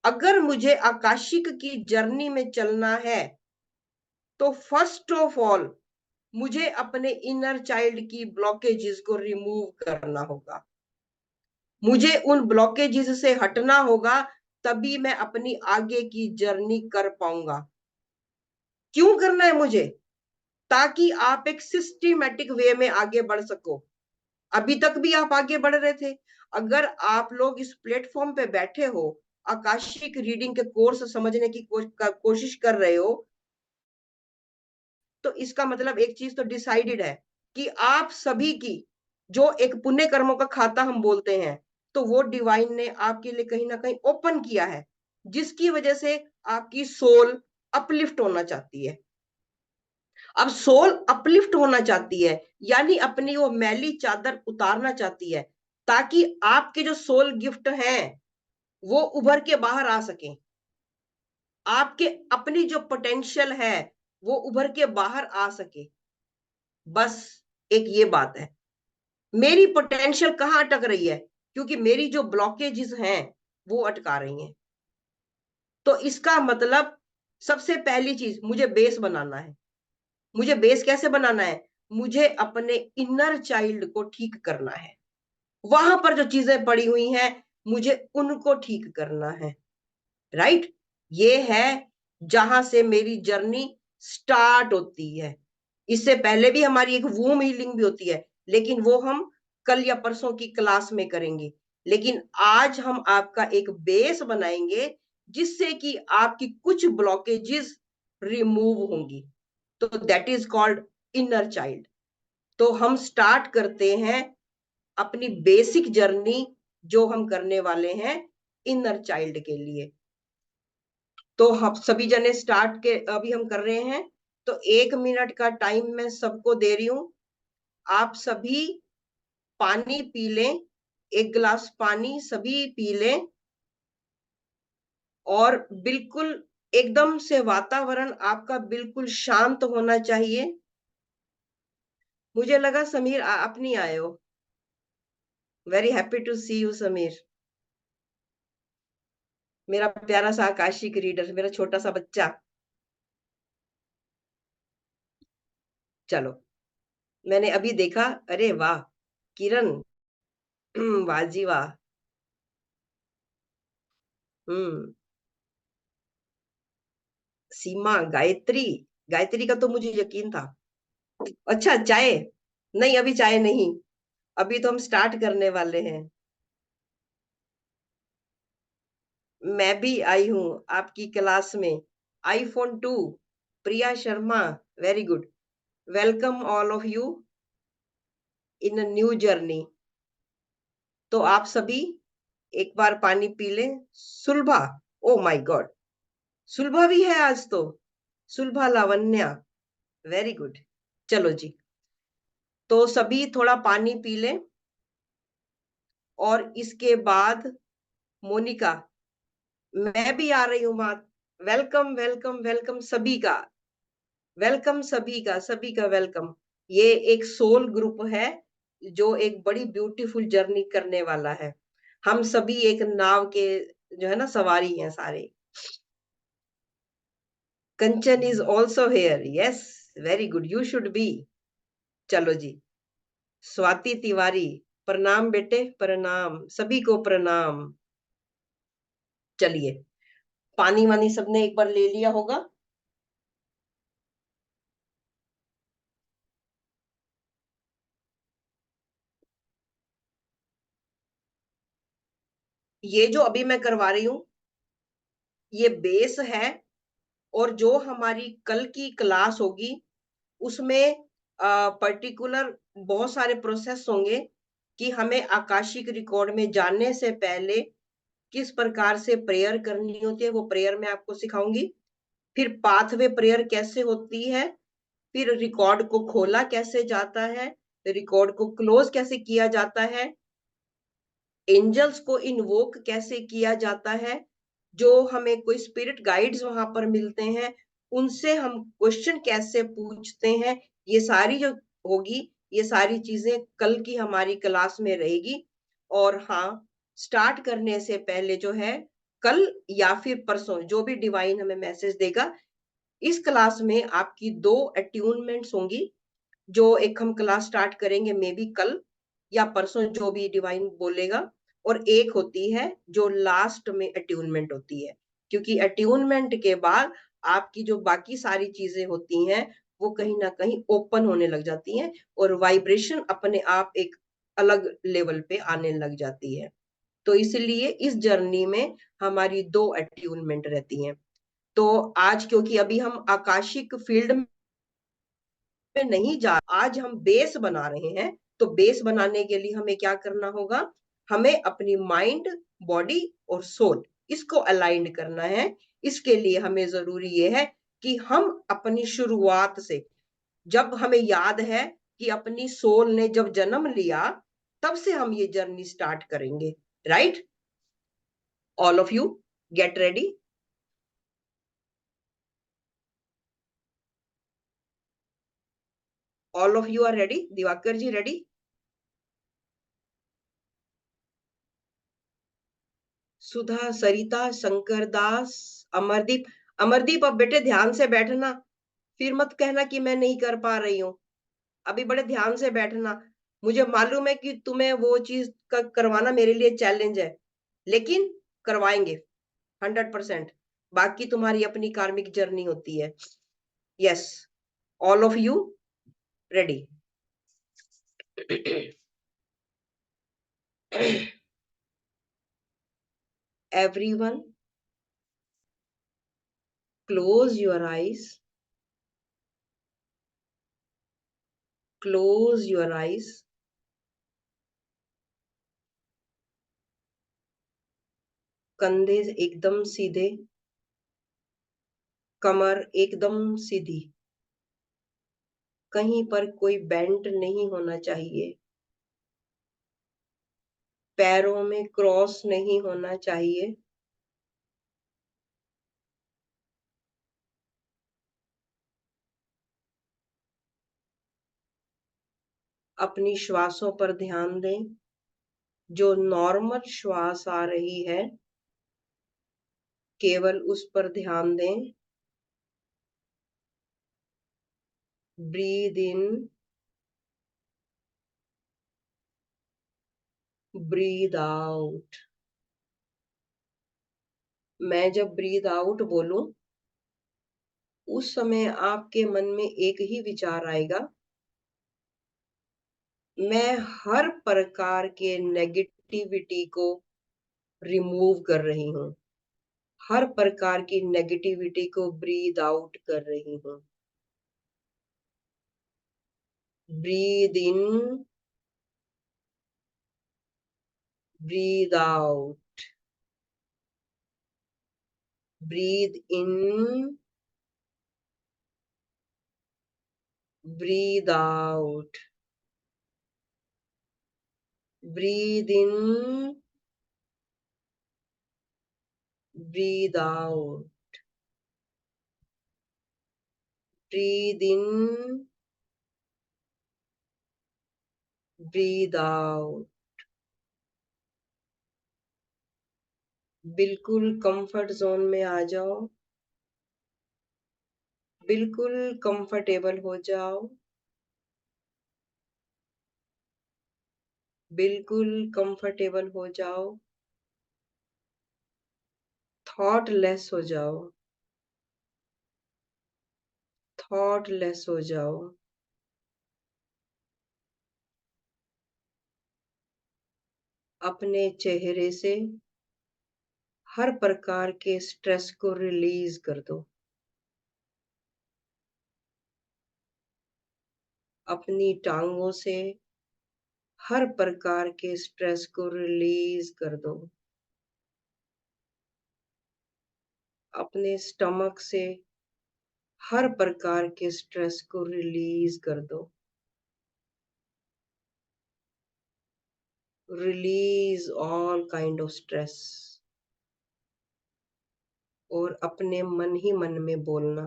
अगर मुझे आकाशिक की जर्नी में चलना है, तो फर्स्ट ऑफ ऑल मुझे अपने इनर चाइल्ड की ब्लॉकेजेस को रिमूव करना होगा। मुझे उन ब्लॉकेजेस से हटना होगा, तभी मैं अपनी आगे की जर्नी कर पाऊंगा। क्यों करना है मुझे? ताकि आप एक सिस्टमैटिक वे में आगे बढ़ सको। अभी तक भी आप आगे बढ़ रहे थे। अगर आप लोग इस प्लेटफॉर्म पे बैठे हो, आकाशिक रीडिंग के कोर्स समझने की कोशिश कर रहे हो, तो इसका मतलब एक चीज तो डिसाइडेड है कि आप सभी की जो एक पुण्य कर्मों का खाता हम बोलते हैं, तो वो डिवाइन ने आपके लिए कहीं ना कहीं ओपन किया है, जिसकी वजह से आपकी सोल अपलिफ्ट होना चाहती है। अब सोल अपलिफ्ट होना चाहती है, यानी अपनी वो मैली चादर उतारना चाहती है, ताकि आपके जो सोल गिफ्ट हैं वो उभर के बाहर आ सके। आपके अपनी जो पोटेंशियल है वो उभर के बाहर आ सके। बस एक ये बात है, मेरी पोटेंशियल कहाँ अटक रही है, क्योंकि मेरी जो ब्लॉकेजेस हैं वो अटका रही हैं। तो इसका मतलब सबसे पहली चीज, मुझे बेस बनाना है। मुझे बेस कैसे बनाना है? मुझे अपने इनर चाइल्ड को ठीक करना है। वहां पर जो चीजें पड़ी हुई हैं मुझे उनको ठीक करना है। राइट? ये है जहां से मेरी जर्नी स्टार्ट होती है। इससे पहले भी हमारी एक वूम हीलिंग भी होती है, लेकिन वो हम कल या परसों की क्लास में करेंगे। लेकिन आज हम आपका एक बेस बनाएंगे जिससे कि आपकी कुछ ब्लॉकेजेस रिमूव होंगी। तो that is called inner child. तो हम स्टार्ट करते हैं अपनी बेसिक जर्नी जो हम करने वाले हैं इनर चाइल्ड के लिए। तो हम सभी जने स्टार्ट के अभी हम कर रहे हैं। तो 1 मिनट का टाइम मैं सबको दे रही हूं। आप सभी पानी पी लें, 1 गिलास पानी सभी पी लें, और बिल्कुल एकदम से वातावरण आपका बिल्कुल शांत होना चाहिए। मुझे लगा समीर आप नहीं आए हो। Very happy to see you Sameer, मेरा प्यारा सा आकाशिक रीडर, मेरा छोटा सा बच्चा। चलो, मैंने अभी देखा, अरे वाह किरण, वाह जी वाह। हम्म सीमा, गायत्री, गायत्री का तो मुझे यकीन था। अच्छा, चाय? नहीं, अभी चाय नहीं, अभी तो हम स्टार्ट करने वाले हैं। मैं भी आई हूं आपकी क्लास में। iPhone 2, Priya Sharma, very good. Welcome all of you in a new journey. तो आप सभी एक बार पानी पी लें। सुलभा, ओ माय गॉड, सुलभा भी है आज तो। सुलभा लावण्या, वेरी गुड। चलो जी, तो सभी थोड़ा पानी पी लें। और इसके बाद मोनिका, मैं भी आ रही हूँ बात। वेलकम वेलकम वेलकम सभी का, वेलकम सभी का, सभी का वेलकम। ये एक सोल ग्रुप है जो एक बड़ी ब्यूटीफुल जर्नी करने वाला है। हम सभी एक नाव के जो है ना सवारी हैं सारे। Kanchan is also here, yes, very good, you should be. चलो जी, स्वाति तिवारी, प्रणाम बेटे, प्रणाम, सभी को प्रणाम। चलिए, पानी वानी सबने एक बार ले लिया होगा। ये जो अभी मैं करवा रही हूं ये बेस है, और जो हमारी कल की क्लास होगी उसमें पर्टिकुलर बहुत सारे प्रोसेस होंगे कि हमें आकाशिक रिकॉर्ड में जाने से पहले किस प्रकार से प्रेयर करनी होती है, वो प्रेयर मैं आपको सिखाऊंगी। फिर पाथवे प्रेयर कैसे होती है, फिर रिकॉर्ड को खोला कैसे जाता है, रिकॉर्ड को क्लोज कैसे किया जाता है, एंजल्स को इन्वोक कैसे किया जाता है, जो हमें कोई स्पिरिट गाइड्स वहां पर मिलते हैं उनसे हम क्वेश्चन कैसे पूछते हैं, ये सारी जो होगी, ये सारी चीजें कल की हमारी क्लास में रहेगी। और हाँ, स्टार्ट करने से पहले जो है, कल या फिर परसों जो भी डिवाइन हमें मैसेज देगा, इस क्लास में आपकी 2 अट्यूनमेंट्स होंगी। जो एक हम क्लास स्टार्ट करेंगे मे बी कल या परसों, जो भी डिवाइन बोलेगा। और एक होती है जो लास्ट में अट्यूनमेंट होती है, क्योंकि अट्यूनमेंट के बाद आपकी जो बाकी सारी चीजें होती हैं वो कहीं ना कहीं ओपन होने लग जाती हैं, और वाइब्रेशन अपने आप एक अलग लेवल पे आने लग जाती है। तो इसलिए इस जर्नी में हमारी 2 अट्यूनमेंट रहती हैं। तो आज क्योंकि अभी हम आकाशिक फील्ड में नहीं जा, आज हम बेस बना रहे हैं। तो बेस बनाने के लिए हमें क्या करना होगा, हमें अपनी माइंड, बॉडी और सोल इसको अलाइंड करना है। इसके लिए हमें जरूरी ये है कि हम अपनी शुरुआत से, जब हमें याद है कि अपनी सोल ने जब जन्म लिया, तब से हम ये जर्नी स्टार्ट करेंगे, right? All of you get ready. All of you are ready? Diwakar ji ready? Sudha, Sarita, Shankar Das, Amardeep. Amardeep अब बेटे ध्यान से बैठना, फिर मत कहना कि मैं नहीं कर पा रही हूँ। अभी बड़े ध्यान से बैठना। मुझे मालूम है कि तुम्हें वो चीज का करवाना मेरे लिए चैलेंज है, लेकिन करवाएंगे 100%। बाकी तुम्हारी अपनी कार्मिक जर्नी होती है। Yes, all of you ready? everyone close your eyes, close your eyes। कंधे एकदम सीधे, कमर एकदम सीधी, कहीं पर कोई बेंट नहीं होना चाहिए, पैरों में क्रॉस नहीं होना चाहिए। अपनी श्वासों पर ध्यान दें। जो नॉर्मल श्वास आ रही है, केवल उस पर ध्यान दें। Breathe in, breathe out. मैं जब ब्रीद आउट बोलूं, उस समय आपके मन में एक ही विचार आएगा, मैं हर प्रकार के नेगेटिविटी को रिमूव कर रही हूं, हर प्रकार की नेगेटिविटी को ब्रीद आउट कर रही हूं। Breathe in, breathe out, breathe in, breathe out, breathe in, breathe out, breathe in, breathe out. बिल्कुल कंफर्ट जोन में आ जाओ, बिल्कुल कंफर्टेबल हो जाओ, बिल्कुल कंफर्टेबल हो जाओ, थॉटलेस हो जाओ, थॉटलेस हो जाओ। अपने चेहरे से हर प्रकार के स्ट्रेस को रिलीज कर दो। अपनी टांगों से हर प्रकार के स्ट्रेस को रिलीज कर दो। अपने स्टमक से हर प्रकार के स्ट्रेस को रिलीज कर दो। Release all kind of stress. और अपने मन ही मन में बोलना,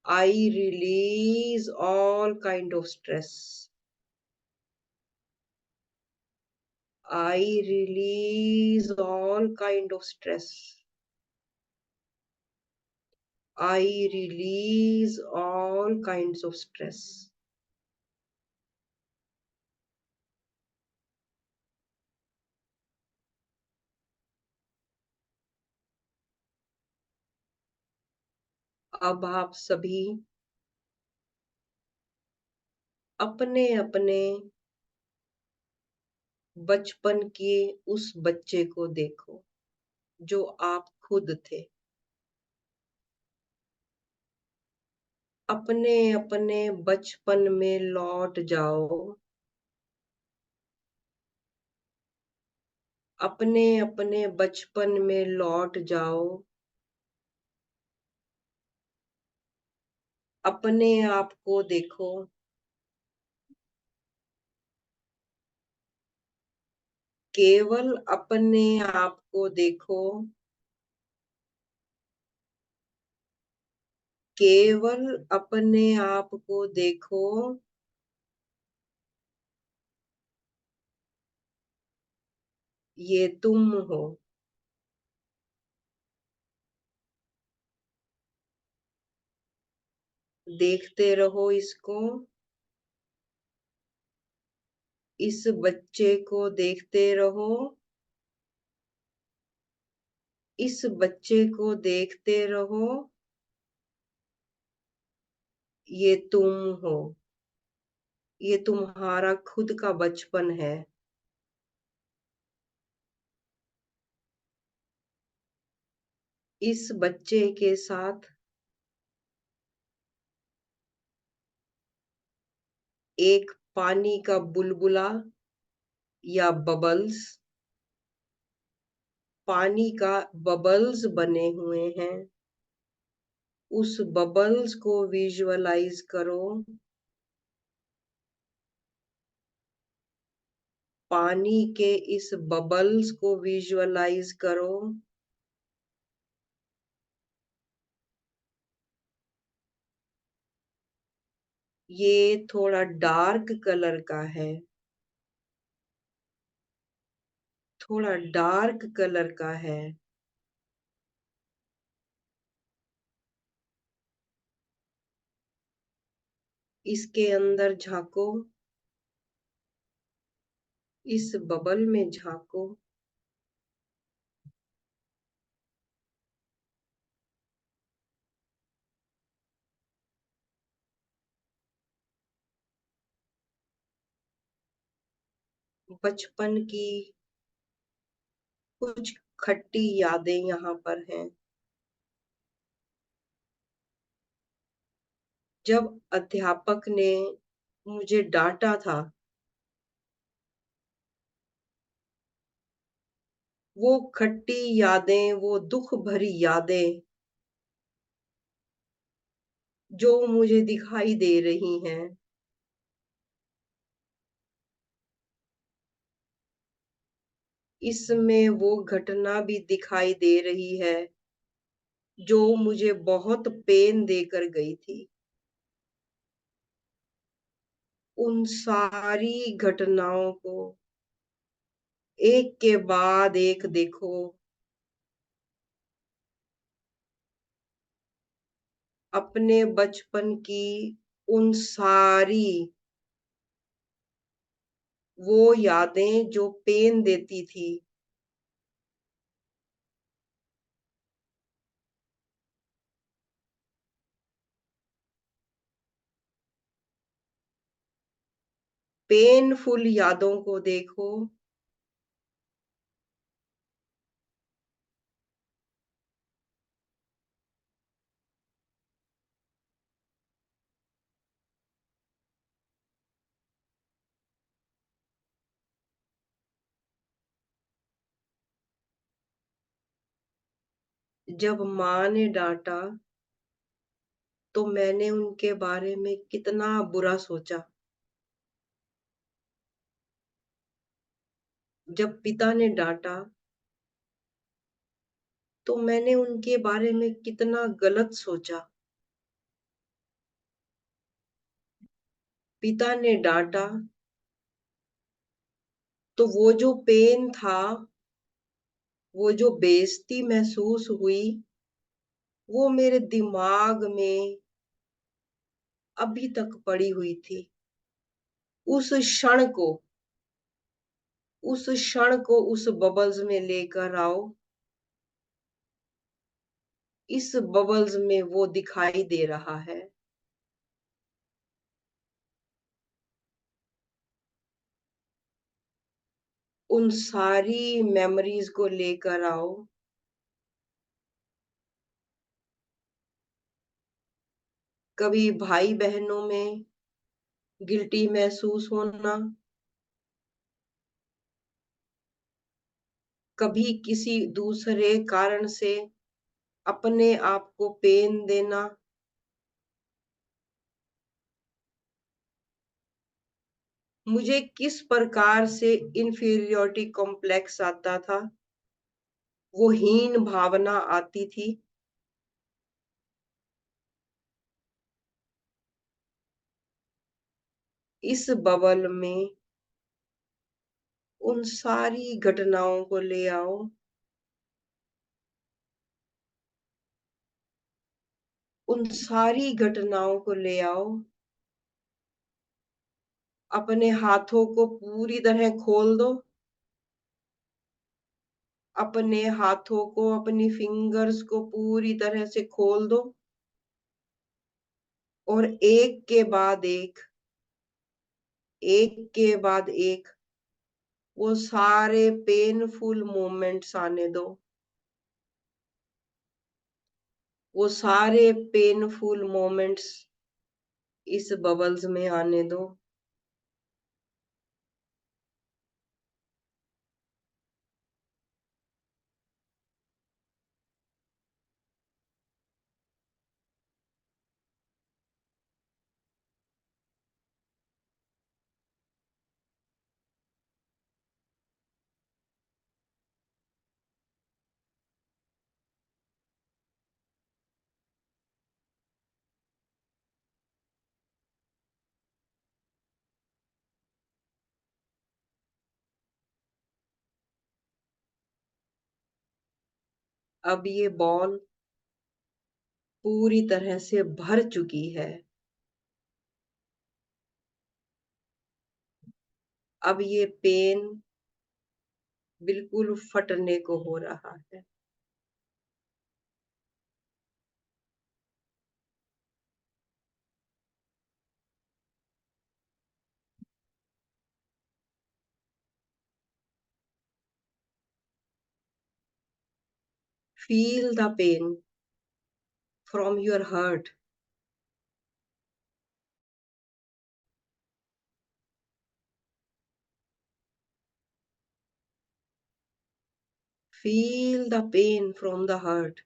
I release all kind of stress, I release all kind of stress, I release all kinds of stress। अब आप सभी अपने अपने बचपन के उस बच्चे को देखो जो आप खुद थे। अपने अपने बचपन में लौट जाओ। अपने अपने बचपन में लौट जाओ। अपने आप को देखो। केवल अपने आप को देखो। केवल अपने आप को देखो। ये तुम हो। देखते रहो इसको। इस बच्चे को देखते रहो। इस बच्चे को देखते रहो। ये तुम हो। ये तुम्हारा खुद का बचपन है। इस बच्चे के साथ एक पानी का बुलबुला या बबल्स, पानी का बबल्स बने हुए हैं। उस बबल्स को विजुअलाइज करो। पानी के इस बबल्स को विजुअलाइज करो। ये थोड़ा डार्क कलर का है। थोड़ा डार्क कलर का है। इसके अंदर झांको। इस बबल में झांको। बचपन की कुछ खट्टी यादें यहाँ पर हैं। जब अध्यापक ने मुझे डांटा था, वो खट्टी यादें, वो दुख भरी यादें जो मुझे दिखाई दे रही हैं। इसमें वो घटना भी दिखाई दे रही है जो मुझे बहुत पेन देकर गई थी। उन सारी घटनाओं को एक के बाद एक देखो। अपने बचपन की उन सारी वो यादें जो पेन देती थी। पेनफुल यादों को देखो। जब माँ ने डांटा तो मैंने उनके बारे में कितना बुरा सोचा। जब पिता ने डांटा तो मैंने उनके बारे में कितना गलत सोचा। पिता ने डांटा तो वो जो पेन था, वो जो बेइज्जती महसूस हुई, वो मेरे दिमाग में अभी तक पड़ी हुई थी। उस क्षण को, उस बबल्स में लेकर आओ। इस बबल्स में वो दिखाई दे रहा है। उन सारी मेमोरीज को लेकर आओ। कभी भाई बहनों में गिल्टी महसूस होना, कभी किसी दूसरे कारण से अपने आप को पेन देना, मुझे किस प्रकार से इंफीरियोरिटी कॉम्प्लेक्स आता था, वो हीन भावना आती थी। इस बबल में उन सारी घटनाओं को ले आओ, उन सारी घटनाओं को ले आओ, अपने हाथों को पूरी तरह खोल दो, अपने हाथों को, अपनी फिंगर्स को पूरी तरह से खोल दो, और एक के बाद एक वो सारे पेनफुल मोमेंट्स आने दो, वो सारे पेनफुल मोमेंट्स इस बबल्स में आने दो। अब ये बॉल पूरी तरह से भर चुकी है। अब ये पेन बिल्कुल फटने को हो रहा है। Feel the pain from your heart. Feel the pain from the heart.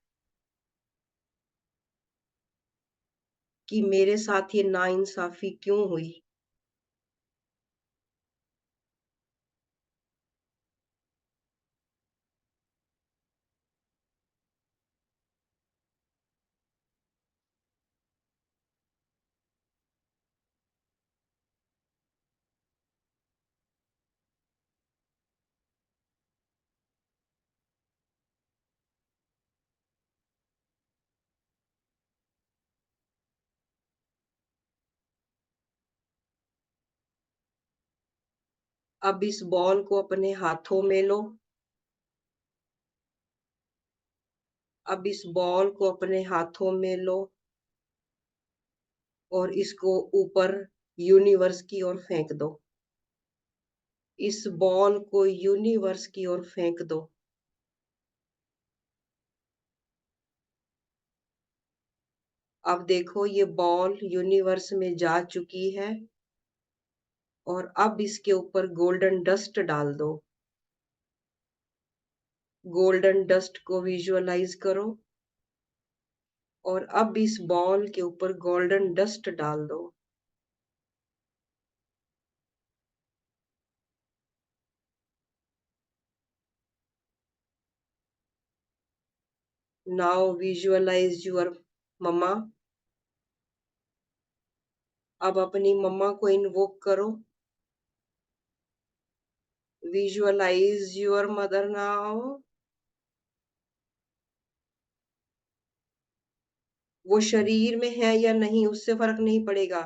कि मेरे साथ ये नाइंसाफी क्यों हुई। अब इस बॉल को अपने हाथों में लो। अब इस बॉल को अपने हाथों में लो और इसको ऊपर यूनिवर्स की ओर फेंक दो। इस बॉल को यूनिवर्स की ओर फेंक दो। अब देखो ये बॉल यूनिवर्स में जा चुकी है और अब इसके ऊपर गोल्डन डस्ट डाल दो। गोल्डन डस्ट को विजुअलाइज करो और अब इस बॉल के ऊपर गोल्डन डस्ट डाल दो। Now visualise your mamma. अब अपनी मम्मा को इन्वोक करो। Visualise your mother now. वो शरीर में है या नहीं उससे फर्क नहीं पड़ेगा,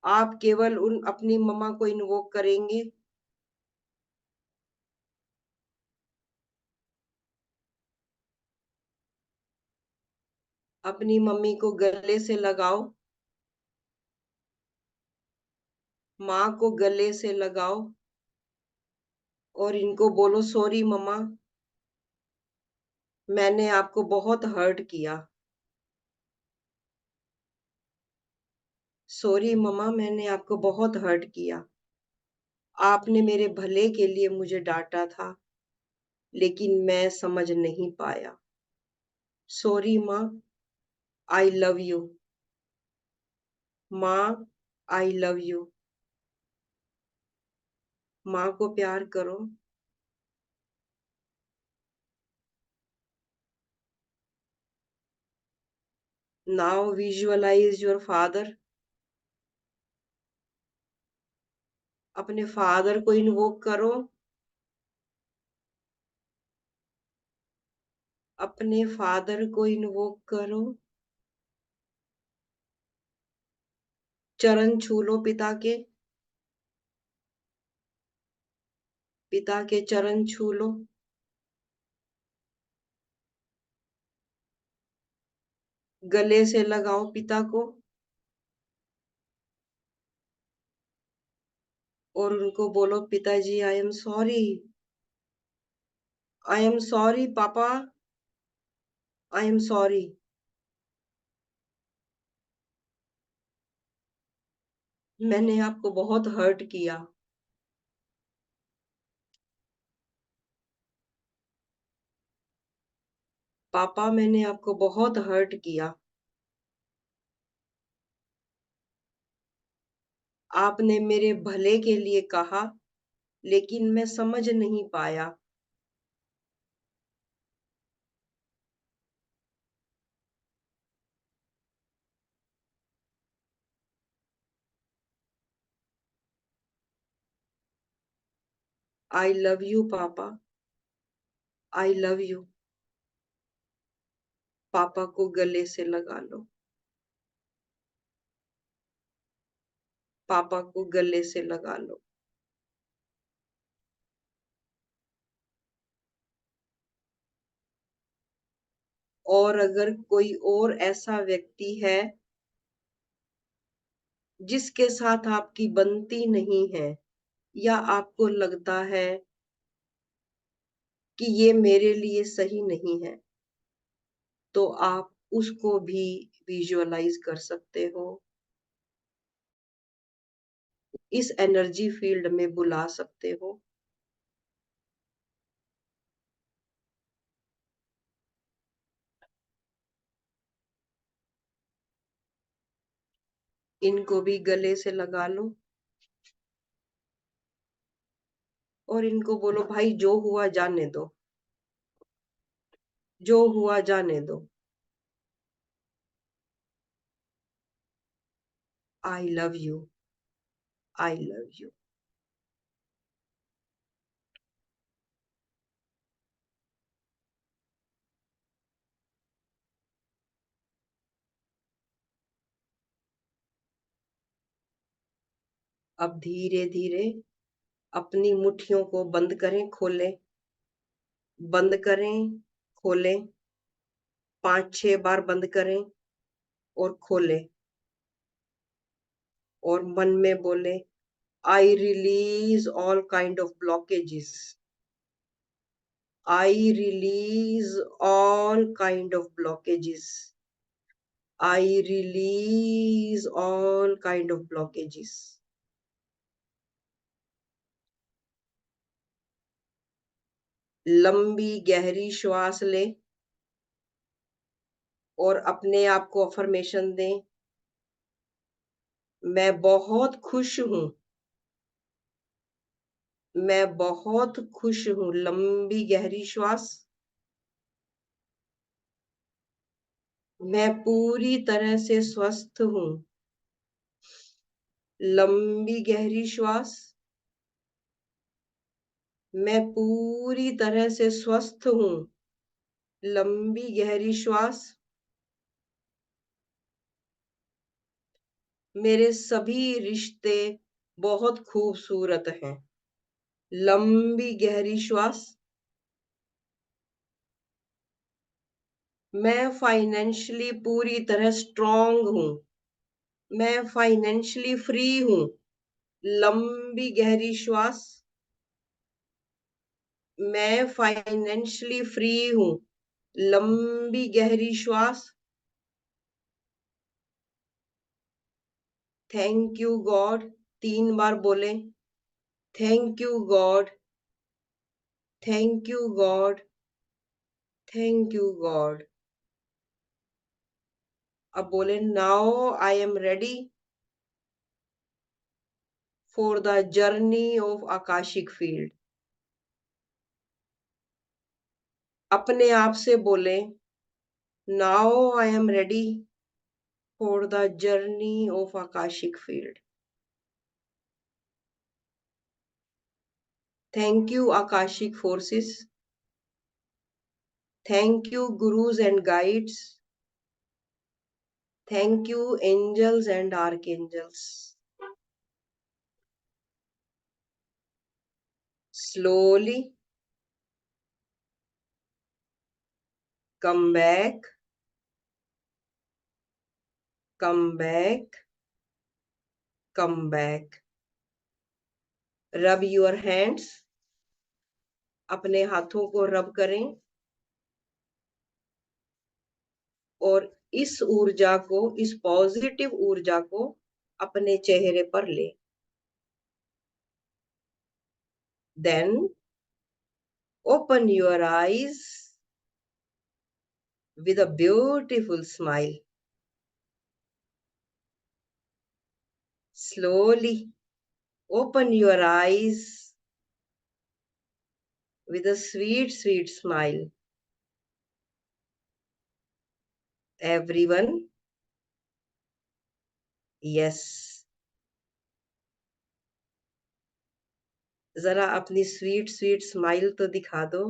आप केवल उन अपनी मम्मा को इन्वोक करेंगे। अपनी मम्मी को गले से लगाओ, माँ को गले से लगाओ और इनको बोलो सॉरी मम्मा, मैंने आपको बहुत हर्ट किया। सॉरी मम्मा, मैंने आपको बहुत हर्ट किया। आपने मेरे भले के लिए मुझे डांटा था, लेकिन मैं समझ नहीं पाया। सॉरी माँ, आई लव यू। माँ, आई लव यू। माँ को प्यार करो। Now visualise your father. अपने फादर को इन्वोक करो। अपने फादर को इन्वोक करो। चरण छू लो पिता के। पिता के चरण छू लो। गले से लगाओ पिता को और उनको बोलो, पिताजी I am sorry. I am sorry पापा। I am sorry. मैंने आपको बहुत हर्ट किया। पापा मैंने आपको बहुत हर्ट किया। आपने मेरे भले के लिए कहा, लेकिन मैं समझ नहीं पाया। आई लव यू पापा। I love you. पापा को गले से लगा लो। पापा को गले से लगा लो। और अगर कोई और ऐसा व्यक्ति है जिसके साथ आपकी बनती नहीं है, या आपको लगता है कि ये मेरे लिए सही नहीं है, तो आप उसको भी विजुअलाइज कर सकते हो, इस एनर्जी फील्ड में बुला सकते हो। इनको भी गले से लगा लो और इनको बोलो, भाई जो हुआ जाने दो। जो हुआ जाने दो। I love you. I love you. अब धीरे धीरे अपनी मुट्ठियों को बंद करें, खोलें। बंद करें, खोलें। 5-6 बार बंद करें और खोलें। और मन में बोले, I release all kind of blockages. I release all kind of blockages. I release all kind of blockages. लंबी गहरी श्वास ले और अपने आप को अफर्मेशन दें, मैं बहुत खुश हूं। मैं बहुत खुश हूं। लंबी गहरी श्वास। मैं पूरी तरह से स्वस्थ हूं। लंबी गहरी श्वास। मैं पूरी तरह से स्वस्थ हूं। लंबी गहरी श्वास। मेरे सभी रिश्ते बहुत खूबसूरत हैं। लंबी गहरी श्वास। मैं फाइनेंशियली पूरी तरह स्ट्रांग हूं। मैं फाइनेंशियली फ्री हूं। लंबी गहरी श्वास। मैं फाइनेंशियली फ्री हूं। लंबी गहरी श्वास। Thank you God. 3 बार बोले, thank you God. Thank you God. Thank you God. अब बोले, now I am ready for the journey of Akashic field. अपने आप से बोले, now I am ready for the journey of Akashic field. Thank you, Akashic forces. Thank you, gurus and guides. Thank you, angels and archangels. Slowly come back, come back, come back. Rub your hands. अपने हाथों को रब करें और इस ऊर्जा को, इस पॉजिटिव ऊर्जा को अपने चेहरे पर ले. Then open your eyes with a beautiful smile. Slowly open your eyes with a sweet, sweet smile. Everyone, yes. जरा अपनी स्वीट स्वीट स्माइल तो दिखा दो.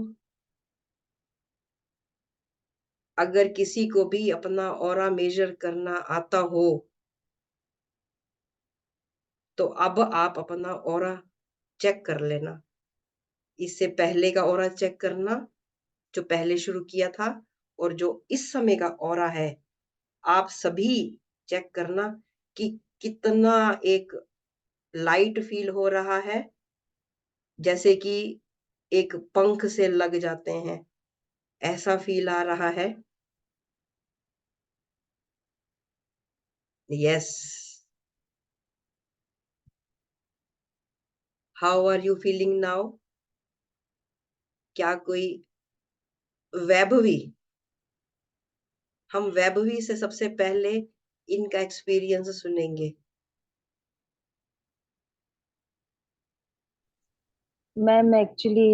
अगर किसी को भी अपना ऑरा मेजर करना आता हो तो अब आप अपना ऑरा चेक कर लेना. इससे पहले का ऑरा चेक करना जो पहले शुरू किया था और जो इस समय का ऑरा है, आप सभी चेक करना कि कितना एक लाइट फील हो रहा है, जैसे कि एक पंख से लग जाते हैं, ऐसा फील आ रहा है. Yes. How are you feeling now? क्या कोई वैभवी, हम वैभवी से सबसे पहले इनका एक्सपीरियंस सुनेंगे. मैम एक्चुअली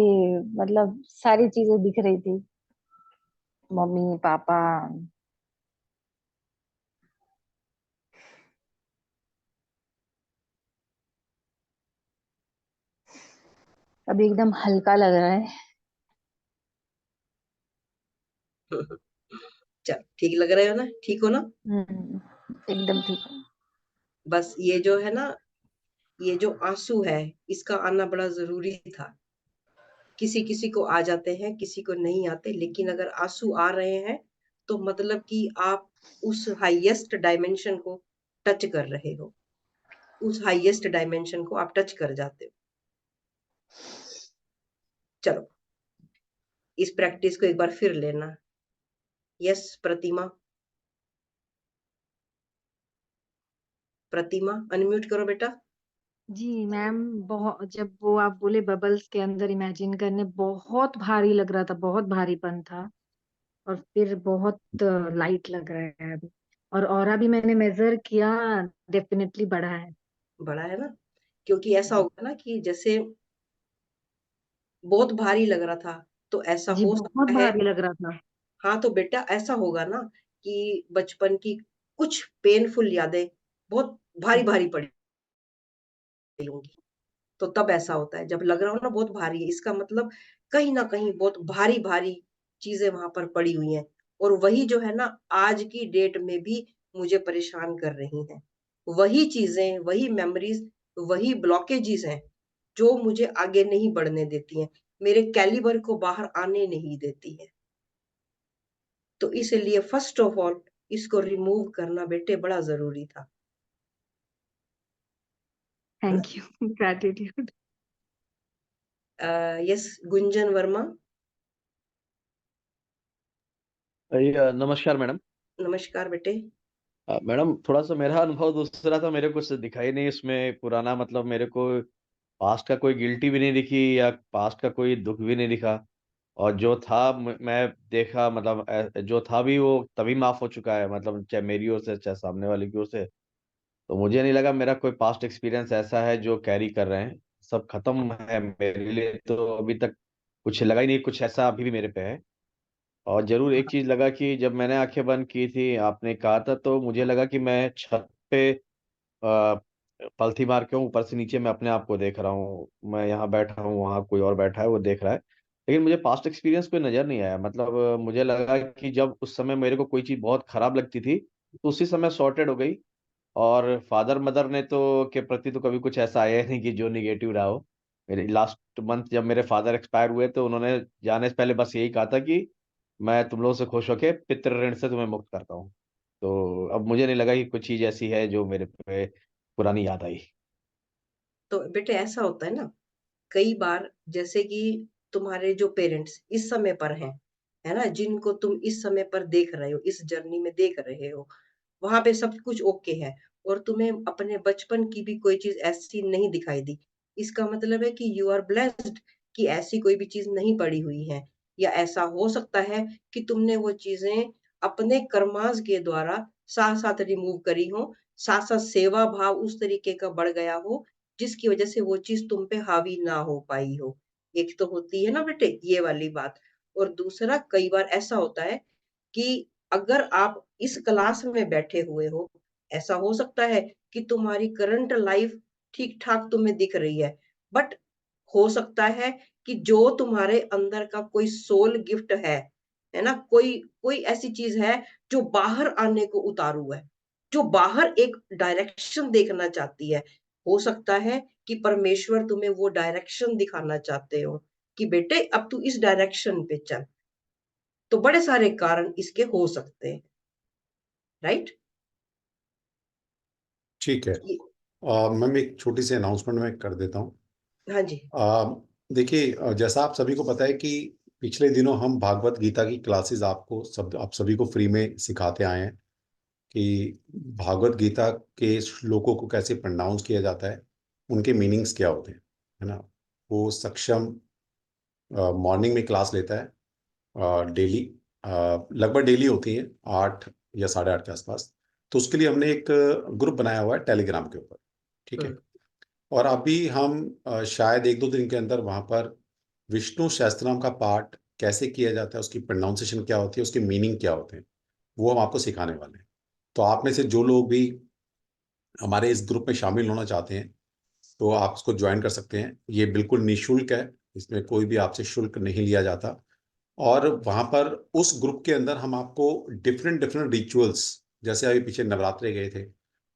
मतलब सारी चीजें दिख रही थी, मम्मी पापा. अभी एकदम हल्का लग रहा है. चल, ठीक लग रहे हो ना? ठीक हो ना? एकदम ठीक है. बस ये जो है ना, ये जो आंसू है, इसका आना बड़ा जरूरी था. किसी किसी को आ जाते हैं, किसी को नहीं आते, लेकिन अगर आंसू आ रहे हैं तो मतलब कि आप उस हाईएस्ट डायमेंशन को टच कर रहे हो. उस हाईएस्ट डायमेंशन को आप टच कर जाते हो. चलो, इस प्रैक्टिस को एक बार फिर लेना. यस प्रतिमा. प्रतिमा अनम्यूट करो बेटा. जी मैम, बहुत जब वो आप बोले बबल्स के अंदर इमेजिन करने, बहुत भारी लग रहा था, बहुत भारीपन था. और फिर बहुत लाइट लग रहा है अभी. और ऑरा भी मैंने मेजर किया, डेफिनेटली बढ़ा है. बड़ा है ना? क्योंकि ऐसा होगा ना कि जैसे बहुत भारी लग रहा था, तो ऐसा जी हो बहुत सकता है. भारी लग रहा था. हाँ, तो बेटा ऐसा होगा ना कि बचपन की कुछ पेनफुल यादें बहुत भारी भारी पड़ी होंगी, तो तब ऐसा होता है जब लग रहा हो ना बहुत भारी है, इसका मतलब कहीं ना कहीं बहुत भारी भारी चीजें वहां पर पड़ी हुई हैं. और वही जो है ना, आज की डेट में भी मुझे परेशान कर रही हैं. वही चीजें, वही मेमोरीज, वही ब्लॉकेजेस हैं जो मुझे आगे नहीं बढ़ने देती हैं, मेरे कैलिबर को बाहर आने नहीं देती है. तो इसलिए फर्स्ट ऑफ ऑल इसको रिमूव करना बेटे बड़ा जरूरी था. है ना? Thank you. Gratitude. Yes, Gunjan Verma. नमस्कार मैडम. नमस्कार बेटे. मैडम, थोड़ा सा मेरा अनुभव दूसरा था. मेरे को कुछ दिखाई नहीं इसमें पुराना, मतलब मेरे को पास्ट का कोई गिल्टी भी नहीं दिखी या पास्ट का कोई दुख भी नहीं दिखा. और जो था मैं देखा, मतलब जो था भी वो तभी माफ हो चुका है, मतलब चाहे मेरी ओर से चाहे सामने वाले की ओर से. तो मुझे नहीं लगा मेरा कोई पास्ट एक्सपीरियंस ऐसा है जो कैरी कर रहे हैं, सब खत्म है मेरे लिए। तो अभी तक कुछ लगा ही नहीं कुछ ऐसा अभी भी मेरे पे है। और जरूर एक चीज लगा कि जब मैंने आंखें बंद की थी, आपने कहा था, तो मुझे लगा कि मैं छत पे आ, पलथी मार के हूँ, ऊपर से नीचे मैं अपने आप को देख रहा हूँ, मैं यहाँ बैठा हूँ, वहाँ कोई और बैठा है वो देख रहा है। लेकिन मुझे पास्ट एक्सपीरियंस कोई नजर नहीं आया। मतलब मुझे लगा कि जब उस समय मेरे को कोई चीज बहुत खराब लगती थी तो उसी समय सॉर्टेड हो गई। और फादर मदर ने तो के प्रति तो कभी कुछ ऐसा आया ही नहीं कि जो निगेटिव रहा हो। मेरे लास्ट मंथ जब मेरे फादर एक्सपायर हुए तो उन्होंने जाने से पहले बस यही कहा था कि मैं तुम लोगों से खुश होके पितृ ऋण से तुम्हें मुक्त करता हूँ। तो अब मुझे नहीं लगा कि कुछ चीज ऐसी है जो मेरे पे पुरानी याद आई। तो बेटे ऐसा होता है ना, कई बार जैसे कि तुम्हारे जो पेरेंट्स इस समय पर हैं, है ना, जिनको तुम इस समय पर देख रहे हो, इस जर्नी में देख रहे हो, वहां पे सब कुछ ओके है और तुम्हें अपने बचपन की भी कोई चीज ऐसी नहीं दिखाई दी। इसका मतलब है कि यू आर ब्लेस्ड, कि ऐसी कोई भी चीज नहीं पड़ी हुई है। या ऐसा हो सकता है कि तुमने वो चीजें अपने कर्मास के द्वारा साथ साथ रिमूव करी हो, साथ साथ सेवा भाव उस तरीके का बढ़ गया हो जिसकी वजह से वो चीज तुम पे हावी ना हो पाई हो। एक तो होती है ना बेटे ये वाली बात। और दूसरा, कई बार ऐसा होता है कि अगर आप इस क्लास में बैठे हुए हो, ऐसा हो सकता है कि तुम्हारी करंट लाइफ ठीक ठाक तुम्हें दिख रही है, बट हो सकता है कि जो तुम्हारे अंदर का कोई सोल गिफ्ट है ना, कोई कोई ऐसी चीज है जो बाहर आने को उतारू है, जो बाहर एक डायरेक्शन देखना चाहती है। हो सकता है कि परमेश्वर तुम्हें वो डायरेक्शन दिखाना चाहते हो कि बेटे अब तू इस डायरेक्शन पे चल। तो बड़े सारे कारण इसके हो सकते हैं, राइट। ठीक है। मैम एक छोटी सी अनाउंसमेंट मैं कर देता हूँ। हाँ जी। देखिए, जैसा आप सभी को पता है कि पिछले दिनों हम भागवत गीता की क्लासेस आप सभी को फ्री में सिखाते आए हैं कि भागवत गीता के श्लोकों को कैसे प्रोनाउंस किया जाता है, उनके मीनिंग्स क्या होते हैं, है ना। वो सक्षम मॉर्निंग में क्लास लेता है डेली, लगभग डेली होती है 8 या 8:30 के आसपास। तो उसके लिए हमने एक ग्रुप बनाया हुआ है टेलीग्राम के ऊपर, ठीक है। और अभी हम शायद 1-2 दिन के अंदर वहाँ पर विष्णु सहस्त्रनाम का पाठ कैसे किया जाता है, उसकी प्रोनाउंसिएशन क्या होती है, उसके मीनिंग क्या होते हैं, वो हम आपको सिखाने वाले हैं। तो आप में से जो लोग भी हमारे इस ग्रुप में शामिल होना चाहते हैं तो आप इसको ज्वाइन कर सकते हैं। ये बिल्कुल निःशुल्क है, इसमें कोई भी आपसे शुल्क नहीं लिया जाता। और वहाँ पर उस ग्रुप के अंदर हम आपको डिफरेंट डिफरेंट रिचुअल्स, जैसे अभी पीछे नवरात्रे गए थे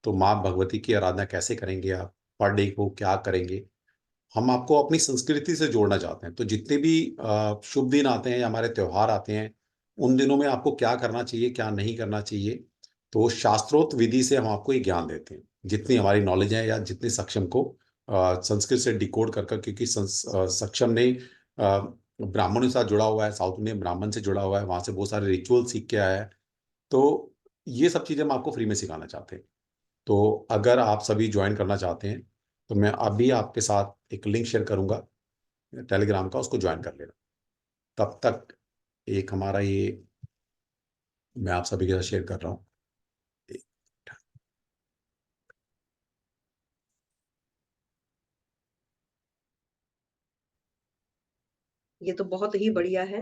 तो माँ भगवती की आराधना कैसे करेंगे आप, पर डे को क्या करेंगे, हम आपको अपनी संस्कृति से जोड़ना चाहते हैं। तो जितने भी शुभ दिन आते हैं या हमारे त्योहार आते हैं, उन दिनों में आपको क्या करना चाहिए क्या नहीं करना चाहिए, तो शास्त्रोक्त विधि से हम आपको ये ज्ञान देते हैं, जितनी हमारी नॉलेज है या जितनी सक्षम को संस्कृत से डिकोड कर क्योंकि सक्षम ने ब्राह्मणों के साथ जुड़ा हुआ है, साउथ इंडियन ब्राह्मण से जुड़ा हुआ है, वहाँ से बहुत सारे रिचुअल सीख के आया है। तो ये सब चीज़ें हम आपको फ्री में सिखाना चाहते हैं। तो अगर आप सभी ज्वाइन करना चाहते हैं तो मैं अभी आपके साथ एक लिंक शेयर करूंगा टेलीग्राम का, उसको ज्वाइन कर लेना। तब तक एक हमारा ये मैं आप सभी के साथ शेयर कर रहा हूँ। ये तो बहुत ही बढ़िया है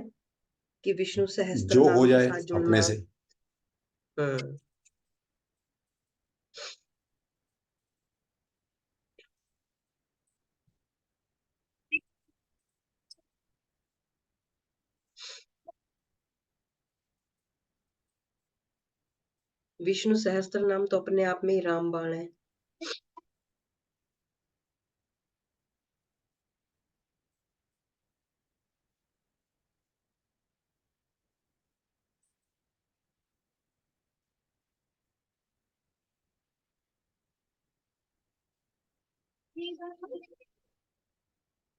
कि विष्णु सहस्त्र जो हो नाम के जाए साथ अपने जुड़ना। से। हम्म। विष्णु सहस्त्र नाम तो अपने आप में ही रामबाण है।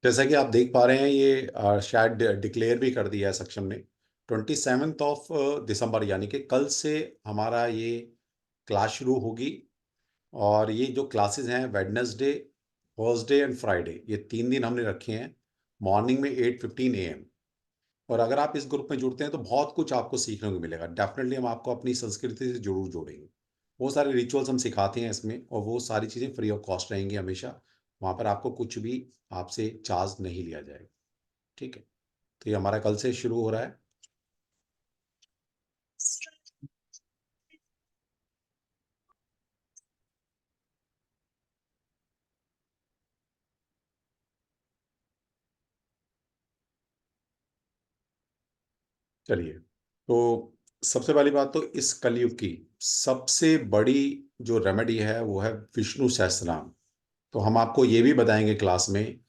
जैसा कि आप देख पा रहे हैं, ये शायद डिक्लेयर भी कर दिया है सक्षम ने। 27 दिसंबर यानी कि कल से हमारा ये क्लास शुरू होगी। और ये जो क्लासेस हैं वेडनेसडे, थर्सडे एंड फ्राइडे, ये 3 दिन हमने रखे हैं मॉर्निंग में 8:15 AM। और अगर आप इस ग्रुप में जुड़ते हैं तो बहुत कुछ आपको सीखने को मिलेगा। डेफिनेटली हम आपको अपनी संस्कृति से जरूर जोड़ेंगे। वो सारे रिचुअल्स हम सिखाते हैं इसमें, और वो सारी चीज़ें फ्री ऑफ कॉस्ट रहेंगी हमेशा। वहाँ पर आपको कुछ भी आपसे चार्ज नहीं लिया जाएगा, ठीक है। तो ये हमारा कल से शुरू हो रहा है। चलिए, तो सबसे पहली बात तो इस कलयुग की सबसे बड़ी जो रेमेडी है वो है विष्णु सहस्त्रनाम। तो हम आपको ये भी बताएंगे क्लास में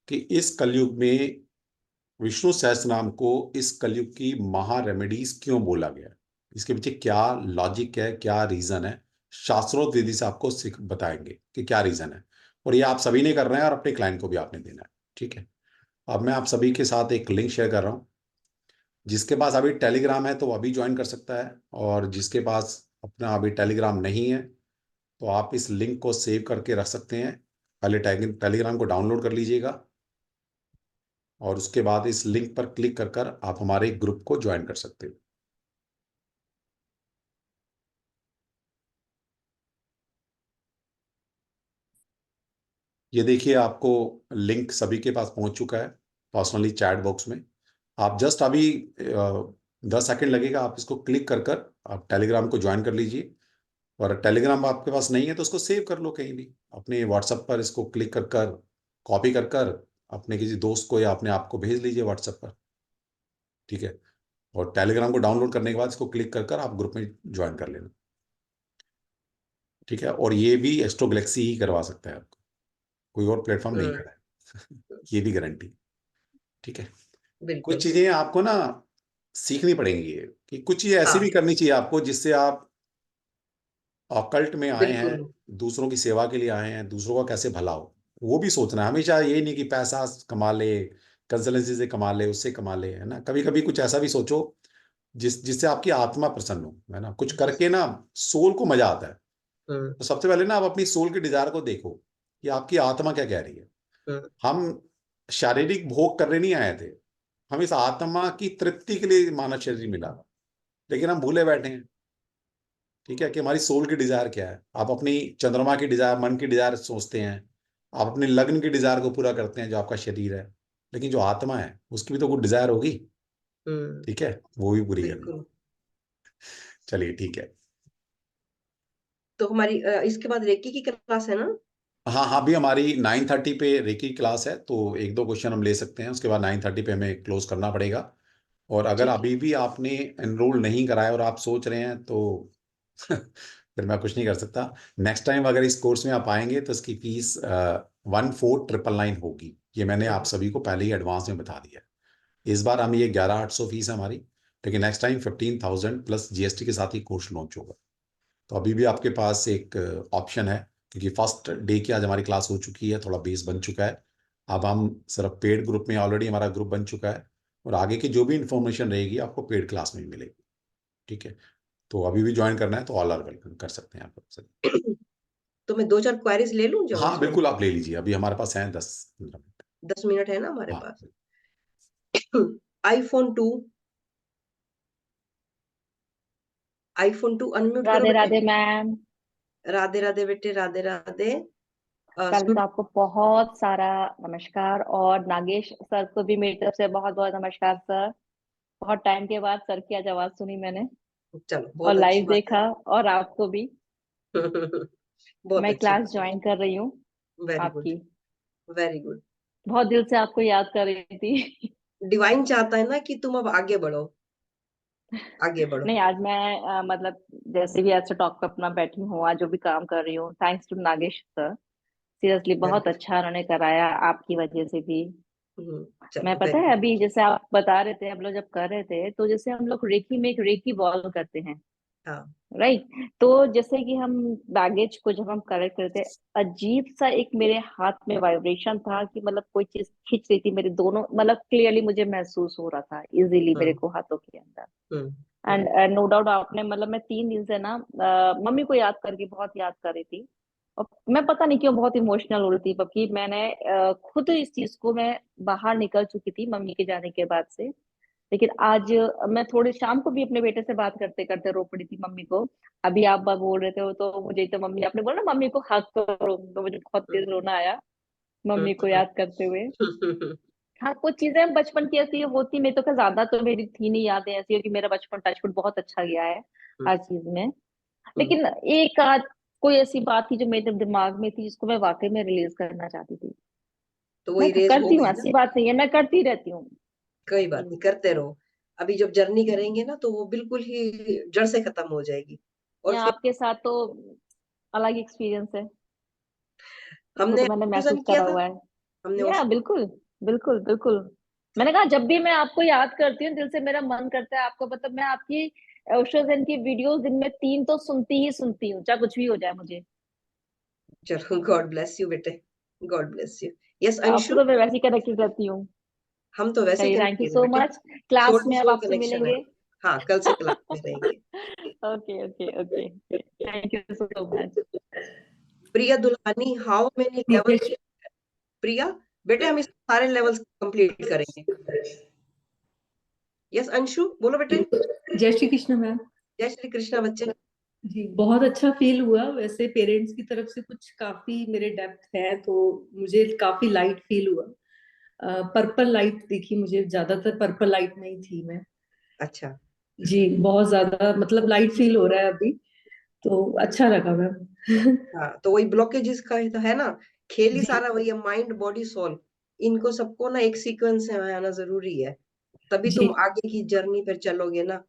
कि इस कलयुग में विष्णु सहस्त्रनाम को इस कलयुग की महा रेमेडीज क्यों बोला गया, इसके पीछे क्या लॉजिक है, क्या रीजन है। शास्त्रोक्त विधि से आपको बताएंगे कि क्या रीजन है, और ये आप सभी ने करना है और अपने क्लाइंट को भी आपने देना है, ठीक है। अब मैं आप सभी के साथ एक लिंक शेयर कर रहा हूँ। जिसके पास अभी टेलीग्राम है तो वो अभी ज्वाइन कर सकता है, और जिसके पास अपना अभी टेलीग्राम नहीं है तो आप इस लिंक को सेव करके रख सकते हैं। पहले टेलीग्राम को डाउनलोड कर लीजिएगा, और उसके बाद इस लिंक पर क्लिक कर कर आप हमारे ग्रुप को ज्वाइन कर सकते हैं। ये देखिए, आपको लिंक सभी के पास पहुंच चुका है पर्सनली चैट बॉक्स में। आप जस्ट अभी 10 सेकंड लगेगा, आप इसको क्लिक कर कर आप टेलीग्राम को ज्वाइन कर लीजिए। और टेलीग्राम आपके पास नहीं है तो उसको सेव कर लो कहीं भी, अपने व्हाट्सएप पर इसको क्लिक कर कर कॉपी कर कर अपने किसी दोस्त को या अपने आप को भेज लीजिए व्हाट्सएप पर, ठीक है। और टेलीग्राम को डाउनलोड करने के बाद इसको क्लिक कर कर आप ग्रुप में ज्वाइन कर लेना, ठीक है। और ये भी एस्ट्रो गैलेक्सी ही करवा सकता है आपको, कोई और प्लेटफॉर्म नहीं करा है ये भी गारंटी, ठीक है। बिल्कुल। कुछ चीजें आपको ना सीखनी पड़ेंगी कि कुछ चीजें ऐसी हाँ भी करनी चाहिए आपको जिससे आप ऑकल्ट में आए हैं, बिल्कुल। दूसरों की सेवा के लिए आए हैं, दूसरों का कैसे भला हो वो भी सोचना है हमेशा। ये नहीं कि पैसा कमा ले, कंसल्टेंसी से कमा ले, उससे कमा ले, है ना। कभी कभी कुछ ऐसा भी सोचो जिससे आपकी आत्मा प्रसन्न हो, है ना। कुछ करके ना सोल को मजा आता है। हम्म तो सबसे पहले ना आप अपनी सोल के डिजायर को देखो कि आपकी आत्मा क्या कह रही है। हम्म हम शारीरिक भोग करने नहीं आए थे, हम इस आत्मा की तृप्ति के लिए मानव शरीर मिला, लेकिन हम भूले बैठे हैं, ठीक है, कि हमारी सोल की डिजायर क्या है। आप अपनी चंद्रमा की डिजायर, मन की डिजायर सोचते हैं, आप अपने लग्न की डिजायर को पूरा करते हैं जो आपका शरीर है, लेकिन जो आत्मा है उसकी भी तो कुछ डिजायर होगी, हम्म ठीक है, वो भी पूरी करनी। बिल्कुल। चलिए ठीक है। तो हमारी इसके बाद रेकी की क्लास है ना? हाँ हाँ, अभी हमारी 9:30 पे रेकी क्लास है, तो 1-2 क्वेश्चन हम ले सकते हैं, उसके बाद 9:30 पे हमें क्लोज करना पड़ेगा। और अगर ठीक है। अभी भी आपने एनरोल नहीं कराया और आप सोच रहे हैं तो फिर मैं कुछ नहीं कर सकता। नेक्स्ट टाइम अगर इस कोर्स में आप आएंगे तो इसकी फीस 14,999 होगी। ये मैंने आप हम्म सभी को पहले ही एडवांस में बता दिया है। इस बार हम ये 11,800 फीस है हमारी, लेकिन नेक्स्ट टाइम 15,000 प्लस जीएसटी के साथ ही कोर्स लॉन्च होगा। तो अभी भी आपके पास एक ऑप्शन है, क्योंकि फर्स्ट डे की आज हमारी क्लास हो चुकी है, थोड़ा बेस बन चुका है। अब हम सिर्फ पेड ग्रुप में, ऑलरेडी हमारा ग्रुप बन चुका है, और आगे की जो भी इंफॉर्मेशन रहेगी आपको पेड क्लास में भी मिलेगी, ठीक है। तो अभी भी ज्वाइन करना है तो ऑल आर वेलकम, कर सकते हैं आप सर। तो मैं 2-4 क्वेरीज ले लूं जो हाँ उसमें बिल्कुल, आप ले लीजिए, अभी हमारे पास हैं 10-15 मिनट। 10 मिनट है ना हमारे हाँ पास? आईफोन 2, आईफोन 2 अनम्यूट करो राधे बेटे। राधे मैम। राधे राधे बेटे, राधे राधे। पहले तो आपको बहुत सारा नमस्कार, और नागेश सर को भी मेरी तरफ से बहुत बहुत नमस्कार सर। बहुत टाइम के बाद सर की आज आवाज सुनी मैंने, चलो और बहुत अच्छी लाइव बात है। देखा, और आपको भी। बहुत मैं अच्छी क्लास बात है। ज्वाइन कर रही हूँ वेरी गुड, आपकी। Very good. बहुत दिल से आपको याद कर रही थी। डिवाइन चाहता है ना कि तुम अब आगे बढ़ो, आगे बढ़ो। नहीं, आज मैं मतलब जैसे भी आज से टॉक पे अपना बैठी हूँ, आज जो भी काम कर रही हूँ, thanks to Nagesh sir. Seriously very बहुत अच्छा उन्होंने कराया, आपकी वजह से भी। मैं, चलो पता वेरी है, गुड। अभी जैसे आप बता रहे थे, हम लोग जब कर रहे थे, तो जैसे हम लोग रेकी में एक रेकी बॉल करते हैं, हाँ राइट। तो जैसे कि हम बैगेज को जब हम कलेक्ट करते, अजीब सा एक मेरे हाथ में वाइब्रेशन था कि मतलब कोई चीज खींच रही थी मेरे दोनों, मतलब क्लियरली मुझे महसूस हो रहा था इजीली मेरे हम्म को हाथों के अंदर। हम्म एंड नो डाउट आपने, मतलब मैं 3 दिन से ना मम्मी को याद करके बहुत याद कर रही थी, और मैं पता नहीं क्यों बहुत इमोशनल हो रही थी, क्योंकि मैंने खुद इस चीज को, मैं बाहर निकल चुकी थी मम्मी के जाने के बाद से। लेकिन आज मैं थोड़ी शाम को भी अपने बेटे से बात करते करते रो पड़ी थी मम्मी को। अभी आप बात बोल रहे थे तो मुझे तो मम्मी, आपने बोला ना मम्मी को हक करो, तो मुझे बहुत तेज रोना आया मम्मी को याद करते हुए। हाँ, कुछ चीजें बचपन की ऐसी होती, मैं तो क्या ज्यादा तो मेरी थी नहीं यादें ऐसी हो कि मेरा बचपन टचवुड बहुत अच्छा गया है हर चीज में। लेकिन एक आध कोई ऐसी बात थी जो मेरे दिमाग में थी जिसको मैं वाकई में रिलीज करना चाहती थी। तो वो मैं इरेज हो करती हूँ, गई ना, ऐसी बात नहीं है, मैं करती रहती हूँ। कोई बात नहीं, करते रहो। अभी जब जर्नी करेंगे ना तो वो बिल्कुल ही जड़ से खत्म हो जाएगी। और या फिर आपके साथ तो अलग एक्सपीरियंस है, उसको हमने तो मैंने फ्यूजन महसूस किया करा था, हुआ है। हमने या ओशन बिल्कुल, बिल्कुल बिल्कुल। मैंने कहा जब भी मैं आपको याद करती हूँ दिल से मेरा मन करता है आपको, मतलब मैं आपकी ओशोजन की वीडियोस दिन में 3 तो सुनती ही सुनती हूँ, चाहे कुछ भी हो जाए मुझे। चलो, गॉड ब्लेस यू बेटे, गॉड ब्लेस यू। यस आपसे अंशु, तो मैं वैसे ही कनेक्टेड रहती हूँ। हम तो वैसे चलिए, थैंक यू कनेक्टेड है सो बेटे, मच। क्लास सोल टू में अब सोल आपसे कनेक्शन है। मिलेंगे। हाँ, कल से क्लास में रहेंगे। Okay okay okay, thank you so much. Priya Dulhani, how many level? Priya बेटे, हम इस सारे लेवल्स कंप्लीट करेंगे। यस अंशु, बोलो बेटे। जय श्री कृष्ण मैम। जय श्री कृष्णा बच्चे। जी, बहुत अच्छा फील हुआ। वैसे पेरेंट्स की तरफ से कुछ काफी मेरे डेप्थ है, तो मुझे काफी लाइट फील हुआ। पर्पल लाइट दिखी मुझे, ज्यादातर पर्पल लाइट में ही थी मैं। अच्छा, जी, बहुत ज्यादा मतलब लाइट फील हो रहा है अभी, तो अच्छा लगा मैम। हाँ, तो वही ब्लॉकेजेस का ही तो है ना, खेल ही जी सारा वही है, माइंड बॉडी सोल। इनको सबको ना एक सीक्वेंस में आना जरूरी है, तभी जी तुम आगे की जर्नी पर चलोगे ना।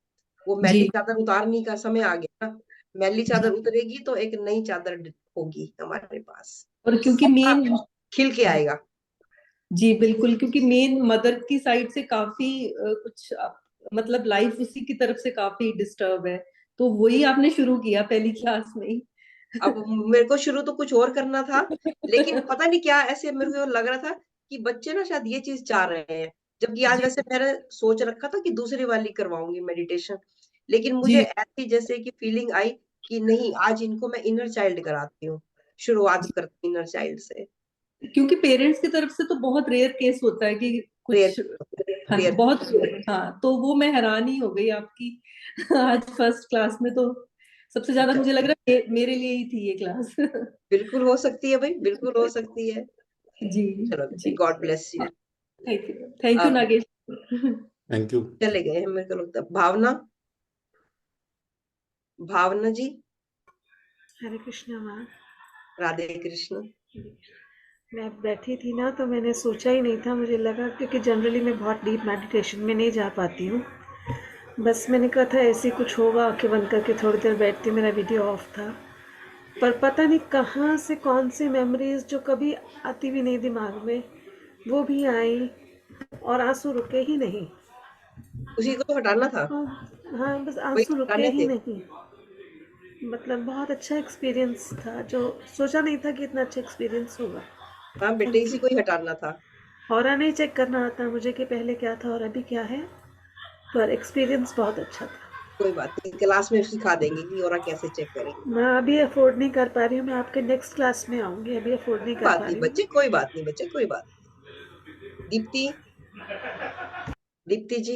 वो मैली जी चादर उतारने का समय आ गया ना, मैली चादर जी। उतरेगी तो एक नई चादर होगी हमारे पास, और क्योंकि अच्छा मेन, खिल के आएगा। जी बिल्कुल, क्योंकि मेन मदर की साइड से काफी कुछ मतलब लाइफ उसी की तरफ से काफी डिस्टर्ब है, तो वही आपने शुरू किया पहली क्लास में ही। अब मेरे को शुरू तो कुछ और करना था, लेकिन पता नहीं क्या ऐसे मेरे को लग रहा था कि बच्चे ना शायद ये चीज चाह रहे हैं, जबकि आज जी वैसे मैंने सोच रखा था कि दूसरी वाली करवाऊंगी मेडिटेशन, लेकिन मुझे जी ऐसी जैसे कि फीलिंग आई कि नहीं, आज इनको मैं इनर चाइल्ड कराती हूँ, शुरुआत जी। करती हूँ इनर चाइल्ड से। क्योंकि पेरेंट्स की तरफ से तो बहुत रेयर केस होता है कि रेयर, कुछ, हाँ रेयर। बहुत, हाँ, तो वो मैं हैरान ही हो गई आपकी आज फर्स्ट क्लास में, तो सबसे ज्यादा मुझे लग रहा है मेरे लिए ही थी ये क्लास। बिल्कुल हो सकती है भाई, बिल्कुल हो सकती है। जी चलो बेटे, जी। God bless you. Thank you अब नागेश। Thank you. चले गए हैं मेरे को लगता है। भावना, भावना जी। हरे कृष्णा मैम। राधे कृष्ण। मैं बैठी थी ना तो मैंने सोचा ही नहीं था, मुझे लगा क्योंकि जनरली मैं बहुत डीप मेडिटेशन में नहीं जा पाती हूँ, बस मैंने कहा था ऐसे कुछ होगा, आंखें बंद करके थोड़ी देर बैठती, मेरा वीडियो ऑफ था, पर पता नहीं कहाँ से कौन सी मेमोरीज जो कभी आती भी नहीं दिमाग में वो भी आई, और आंसू रुके ही नहीं। उसी को तो हटाना था, और हाँ, बस वही आंसू रुके हटाने ही थे। नहीं। मतलब बहुत अच्छा एक्सपीरियंस था, जो सोचा नहीं था कि इतना अच्छा एक्सपीरियंस होगा। हाँ बेटे, थैंक इसी यू। को ही हटाना था। और नहीं चेक करना आता मुझे कि पहले क्या था और अभी क्या है, पर एक्सपीरियंस बहुत अच्छा था। कोई बात नहीं, क्लास में सिखा देंगे कि और कैसे चेक करेंगे। मैं अभी अफोर्ड नहीं कर पा रही हूँ, मैं आपके नेक्स्ट क्लास में आऊंगी, अभी अफोर्ड नहीं कोई कर बात पा नहीं रही हूँ बच्चे, कोई बात नहीं बच्चे, कोई बात नहीं। दीप्ति, दीप्ति जी।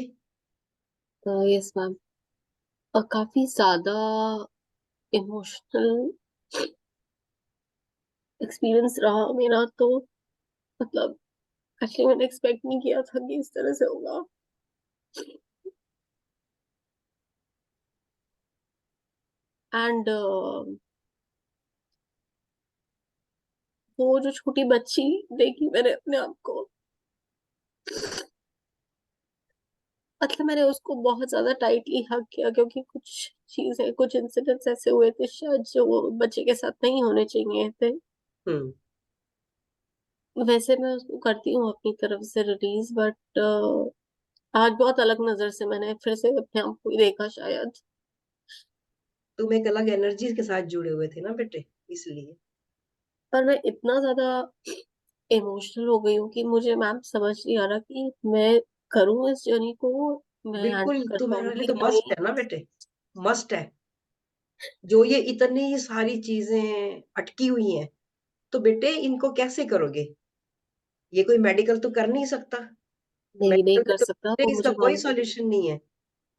Yes ma'am. काफी ज्यादा इमोशनल एक्सपीरियंस रहा मेरा, तो मतलब एक्चुअली मैंने एक्सपेक्ट नहीं किया था कि इस तरह से होगा। एंड वो जो छोटी बच्ची देखी मैंने अपने आप को, मतलब मैंने उसको बहुत ज्यादा टाइटली हग किया, क्योंकि कुछ चीजें, कुछ इंसिडेंट्स ऐसे हुए थे शायद जो वो बच्चे के साथ नहीं होने चाहिए थे। हम्म। वैसे मैं उसको करती हूँ अपनी तरफ से रिलीज, बट आज बहुत अलग नजर से मैंने फिर से अपने आप को ही देखा शायद। तुम एक अलग एनर्जी के साथ जुड़े हुए थे ना बेटे, इसलिए। पर मैं इतना ज्यादा इमोशनल हो गई हूँ कि मुझे मैम समझ नहीं आ रहा कि मैं करूँ इस जर्नी को, मैं हैंडल बिल्कुल, कर तुम्हारे लिए पाऊंगी तो कि मस्ट नहीं। है ना बेटे, मस्ट है। जो ये इतनी सारी चीजें अटकी हुई हैं, तो बेटे इनको कैसे करोगे? ये कोई मेडिकल तो कर नहीं सकता, नहीं कर मेंटल सकता वो इसका मुझे कोई मालूम। सॉल्यूशन नहीं है।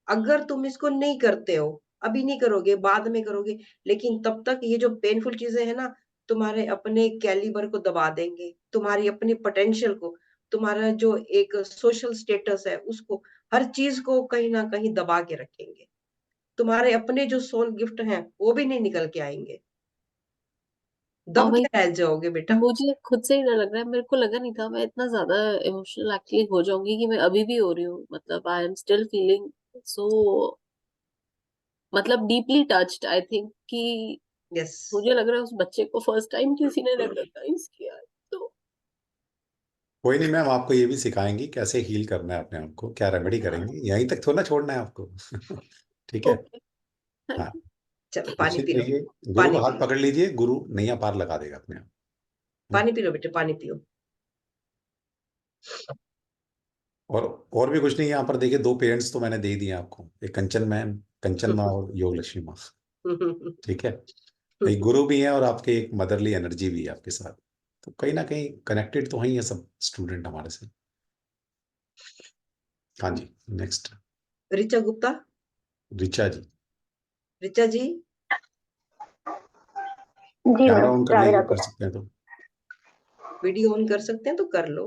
अगर तुम इसको नहीं करते हो, अभी नहीं करोगे, बाद में करोगे, लेकिन तब तक ये जो पेनफुल चीजें हैं ना, तुम्हारे अपने कैलिबर को दबा देंगे, तुम्हारी अपनी पोटेंशियल को, तुम्हारा जो एक सोशल स्टेटस है उसको, हर चीज को कहीं ना कहीं दबा के रखेंगे। तुम्हारे अपने जो सोल गिफ्ट हैं वो भी नहीं निकल के आएंगे, और दब वही के रह जाओगे बेटा। मुझे खुद से ही डर लग रहा है, मेरे को लगा नहीं था मैं इतना ज्यादा इमोशनल एक्चुअली हो जाऊंगी, कि मैं अभी भी हो रही हूँ, मतलब I am still feeling so, मतलब डीपली टच्ड आई थिंक, कि यस। मुझे लग रहा है उस बच्चे को फर्स्ट टाइम किसी ने रिकॉग्नाइज किया है, तो कोई नहीं मैम, आपको ये भी सिखाएंगी कैसे हील करना है अपने आप को, क्या रेमेडी करेंगे, यहीं तक थोड़ा ना छोड़ना है आपको। ठीक है। ओके, थैंक हाँ, यू। चलो पानी निश्चित पी लो, रहिए, गुरु पानी का पी हाथ लो, पकड़ लीजिए, गुरु नैया पार लगा देगा अपने आप। पानी पी लो बेटे, पानी पियो। और भी कुछ नहीं, यहाँ पर देखिए 2 पेरेंट्स तो मैंने दे ही दिए आपको, एक कंचन मैम, कंचन माँ और योग लक्ष्मी माँ। ठीक है। एक गुरु भी है और आपके एक मदरली एनर्जी भी है आपके साथ, तो कहीं ना कहीं कनेक्टेड तो वही है सब स्टूडेंट हमारे से। हाँ जी, नेक्स्ट। ऋचा गुप्ता, रिचा जी, ऋचा जी, जी कैमरा मैम, ऑन कर राधे लीजिए, राधे। कर सकते हैं तो। वीडियो ऑन कर सकते हैं तो कर लो।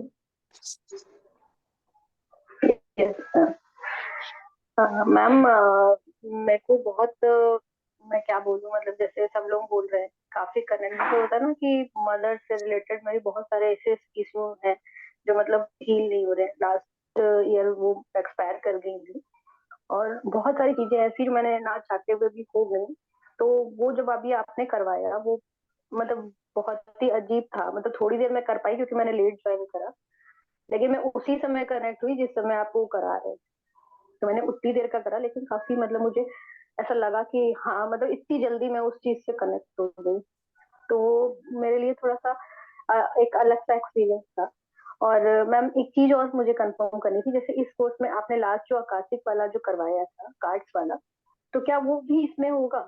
यस मैम, मेरे को बहुत मैं क्या बोलूं, मतलब जैसे सब लोग बोल रहे हैं, काफी कनेक्ट जो होता है ना, कि मदर से रिलेटेड मेरी बहुत सारे ऐसे इश्यू हैं जो मतलब हील नहीं हो रहे। लास्ट ईयर वो एक्सपायर कर गई थी, और बहुत सारी चीजें ऐसी जो मैंने ना चाहते हुए भी हो गई। तो वो जब अभी आपने करवाया, वो मतलब बहुत ही अजीब था, मतलब थोड़ी देर में कर पाई क्योंकि मैंने लेट ज्वाइन करा, लेकिन मैं उसी समय कनेक्ट हुई जिस समय आप वो करा रहे थे। तो मैंने उतनी देर का करा, लेकिन काफी मतलब मुझे ऐसा लगा कि हाँ, मतलब इतनी जल्दी मैं उस चीज से कनेक्ट हो गई। तो मेरे लिए थोड़ा सा एक अलग सा एक्सपीरियंस था। और मैम एक चीज और मुझे कंफर्म करनी थी, जैसे इस कोर्स में आपने लास्ट जो आकाशिक वाला जो करवाया था, कार्ड्स वाला, तो क्या वो भी इसमें होगा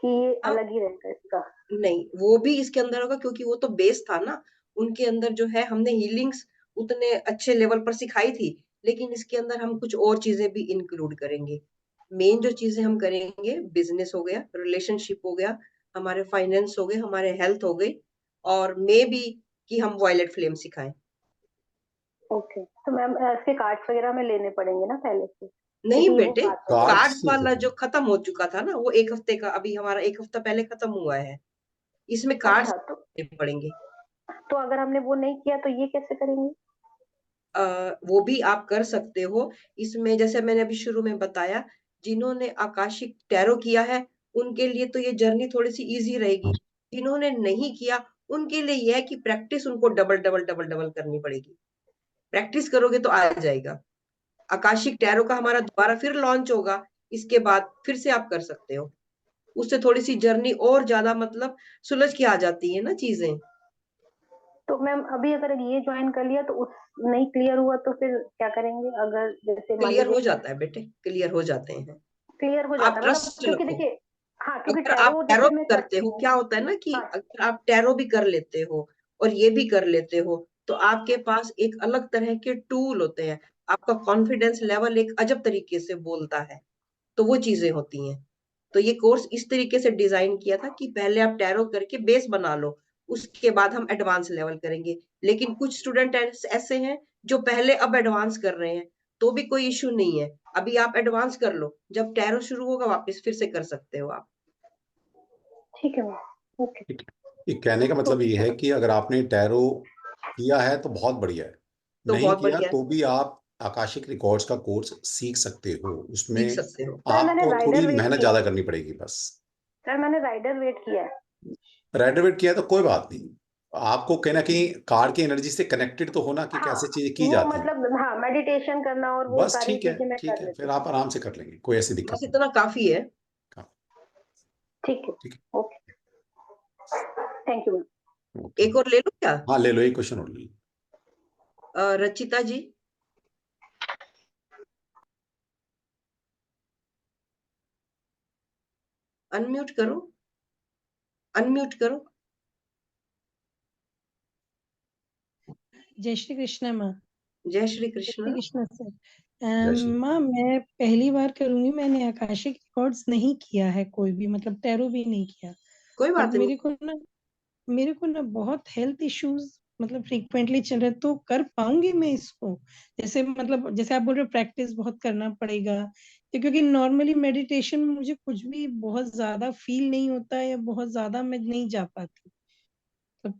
कि ये हाँ, अलग ही रहेगा इसका? नहीं वो भी इसके अंदर होगा, क्योंकि वो तो बेस था ना उनके अंदर, जो है हमने हीलिंग्स उतने अच्छे लेवल पर सिखाई थी, लेकिन इसके अंदर हम कुछ और चीजें भी इंक्लूड करेंगे। मेन जो चीजें हम करेंगे, बिजनेस हो गया, रिलेशनशिप हो गया, हमारे फाइनेंस हो गए, हमारे हेल्थ हो गई, और मे बी कि हम वायलेट फ्लेम सिखाएं। ओके, तो मैम इसके कार्ड्स वगैरह में लेने पड़ेंगे ना पहले से, नहीं क्योंकि वो बेटे, बात हो कार्ड जाएगी। कार्ड्स से वाला जो खत्म हो चुका था ना, वो 1 हफ्ते का, अभी हमारा 1 हफ्ता पहले खत्म हुआ है, इसमें कार्ड्स अच्छा, पड़ेंगे। तो अगर हमने वो नहीं किया तो ये कैसे करेंगे? वो भी आप कर सकते हो। इसमें जैसे मैंने अभी शुरू में बताया, जिन्होंने आकाशिक टैरो किया है उनके लिए तो ये जर्नी थोड़ी सी इजी रहेगी, जिन्होंने नहीं किया उनके लिए यह है कि प्रैक्टिस उनको डबल डबल डबल डबल करनी पड़ेगी। प्रैक्टिस करोगे तो आ जाएगा। आकाशिक टैरो का हमारा दोबारा फिर लॉन्च होगा, इसके बाद फिर से आप कर सकते हो। उससे थोड़ी सी जर्नी और ज्यादा मतलब सुलझ के आ जाती है ना चीजें। तो मैम अभी अगर ये ज्वाइन कर लिया तो उस नहीं क्लियर हुआ तो फिर क्या करेंगे? अगर जैसे मान क्लियर हो लीजिए जाता है बेटे, क्लियर हो जाते हैं। क्लियर हो जाता आप है, मतलब ट्रस्ट क्योंकि रखो। देखिए, हाँ क्योंकि अगर आप टैरो टैरो जैसे भी मैं करते करती हो, हूँ। क्या होता है ना कि हाँ, अगर आप टैरो भी कर लेते हो और ये भी कर लेते हो, तो आपके पास एक अलग तरह के टूल होते हैं। आपका कॉन्फिडेंस लेवल एक अजब तरीके से बोलता है, तो वो चीजें होती हैं। तो ये कोर्स इस तरीके से डिजाइन किया था कि पहले आप टैरो करके बेस बना लो, उसके बाद हम एडवांस लेवल करेंगे। लेकिन कुछ स्टूडेंट ऐसे हैं जो पहले अब एडवांस कर रहे हैं, तो भी कोई इश्यू नहीं है। अभी आप एडवांस कर लो, जब टैरो शुरू होगा वापस फिर से कर सकते हो आप। ठीक है मैम, ओके। ठीक है। ये कहने का मतलब ये है कि अगर आपने टैरो किया है तो बहुत बढ़िया है, तो नहीं बहुत किया बढ़िया है, तो भी आप आकाशिक रिकॉर्ड्स का कोर्स सीख सकते हो, उसमें सीख सकते हो। सर मैंने आपको राइडर थोड़ी वेट मेहनत किया ज्यादा है। करनी पड़ेगी बस। सर मैंने राइडर वेट किया है। रेडोवेट किया तो कोई बात नहीं, आपको कहीं ना कहीं कार्ड की एनर्जी से कनेक्टेड तो होना कि हाँ, कैसे चीजें की वो जाती हैं। मतलब हाँ, मेडिटेशन करना और वो बस सारी चीजें मैं ठीक कर है, लेती फिर हूँ। आप आराम से कर लेंगे, कोई ऐसी बस दिक्कत नहीं। इतना काफी है। हाँ, ठीक है, ठीक ओके, थैंक यू मैम। है, ओके। एक और ले लो क्या? हाँ ले लो, एक क्वेश्चन और ले लो। रचिता जी, अनम्यूट करो, अनम्यूट करो। जय श्री कृष्ण माँ। जय श्री श्री कृष्ण। कृष्ण सर। जय श्री माँ मैं पहली बार करूंगी, मैंने आकाशिक रिकॉर्ड्स नहीं किया है कोई भी, मतलब टैरो भी नहीं किया। कोई बट बात नहीं। मेरे को ना बहुत हेल्थ इश्यूज मतलब फ्रीक्वेंटली चल रहे, तो कर पाऊंगी मैं इसको? जैसे मतलब जैसे आप बोल रहे हो प्रैक्टिस बहुत करना पड़ेगा, या क्योंकि नॉर्मली मेडिटेशन में मुझे कुछ भी बहुत ज्यादा फील नहीं होता है, या बहुत ज्यादा मैं नहीं जा पाती, मतलब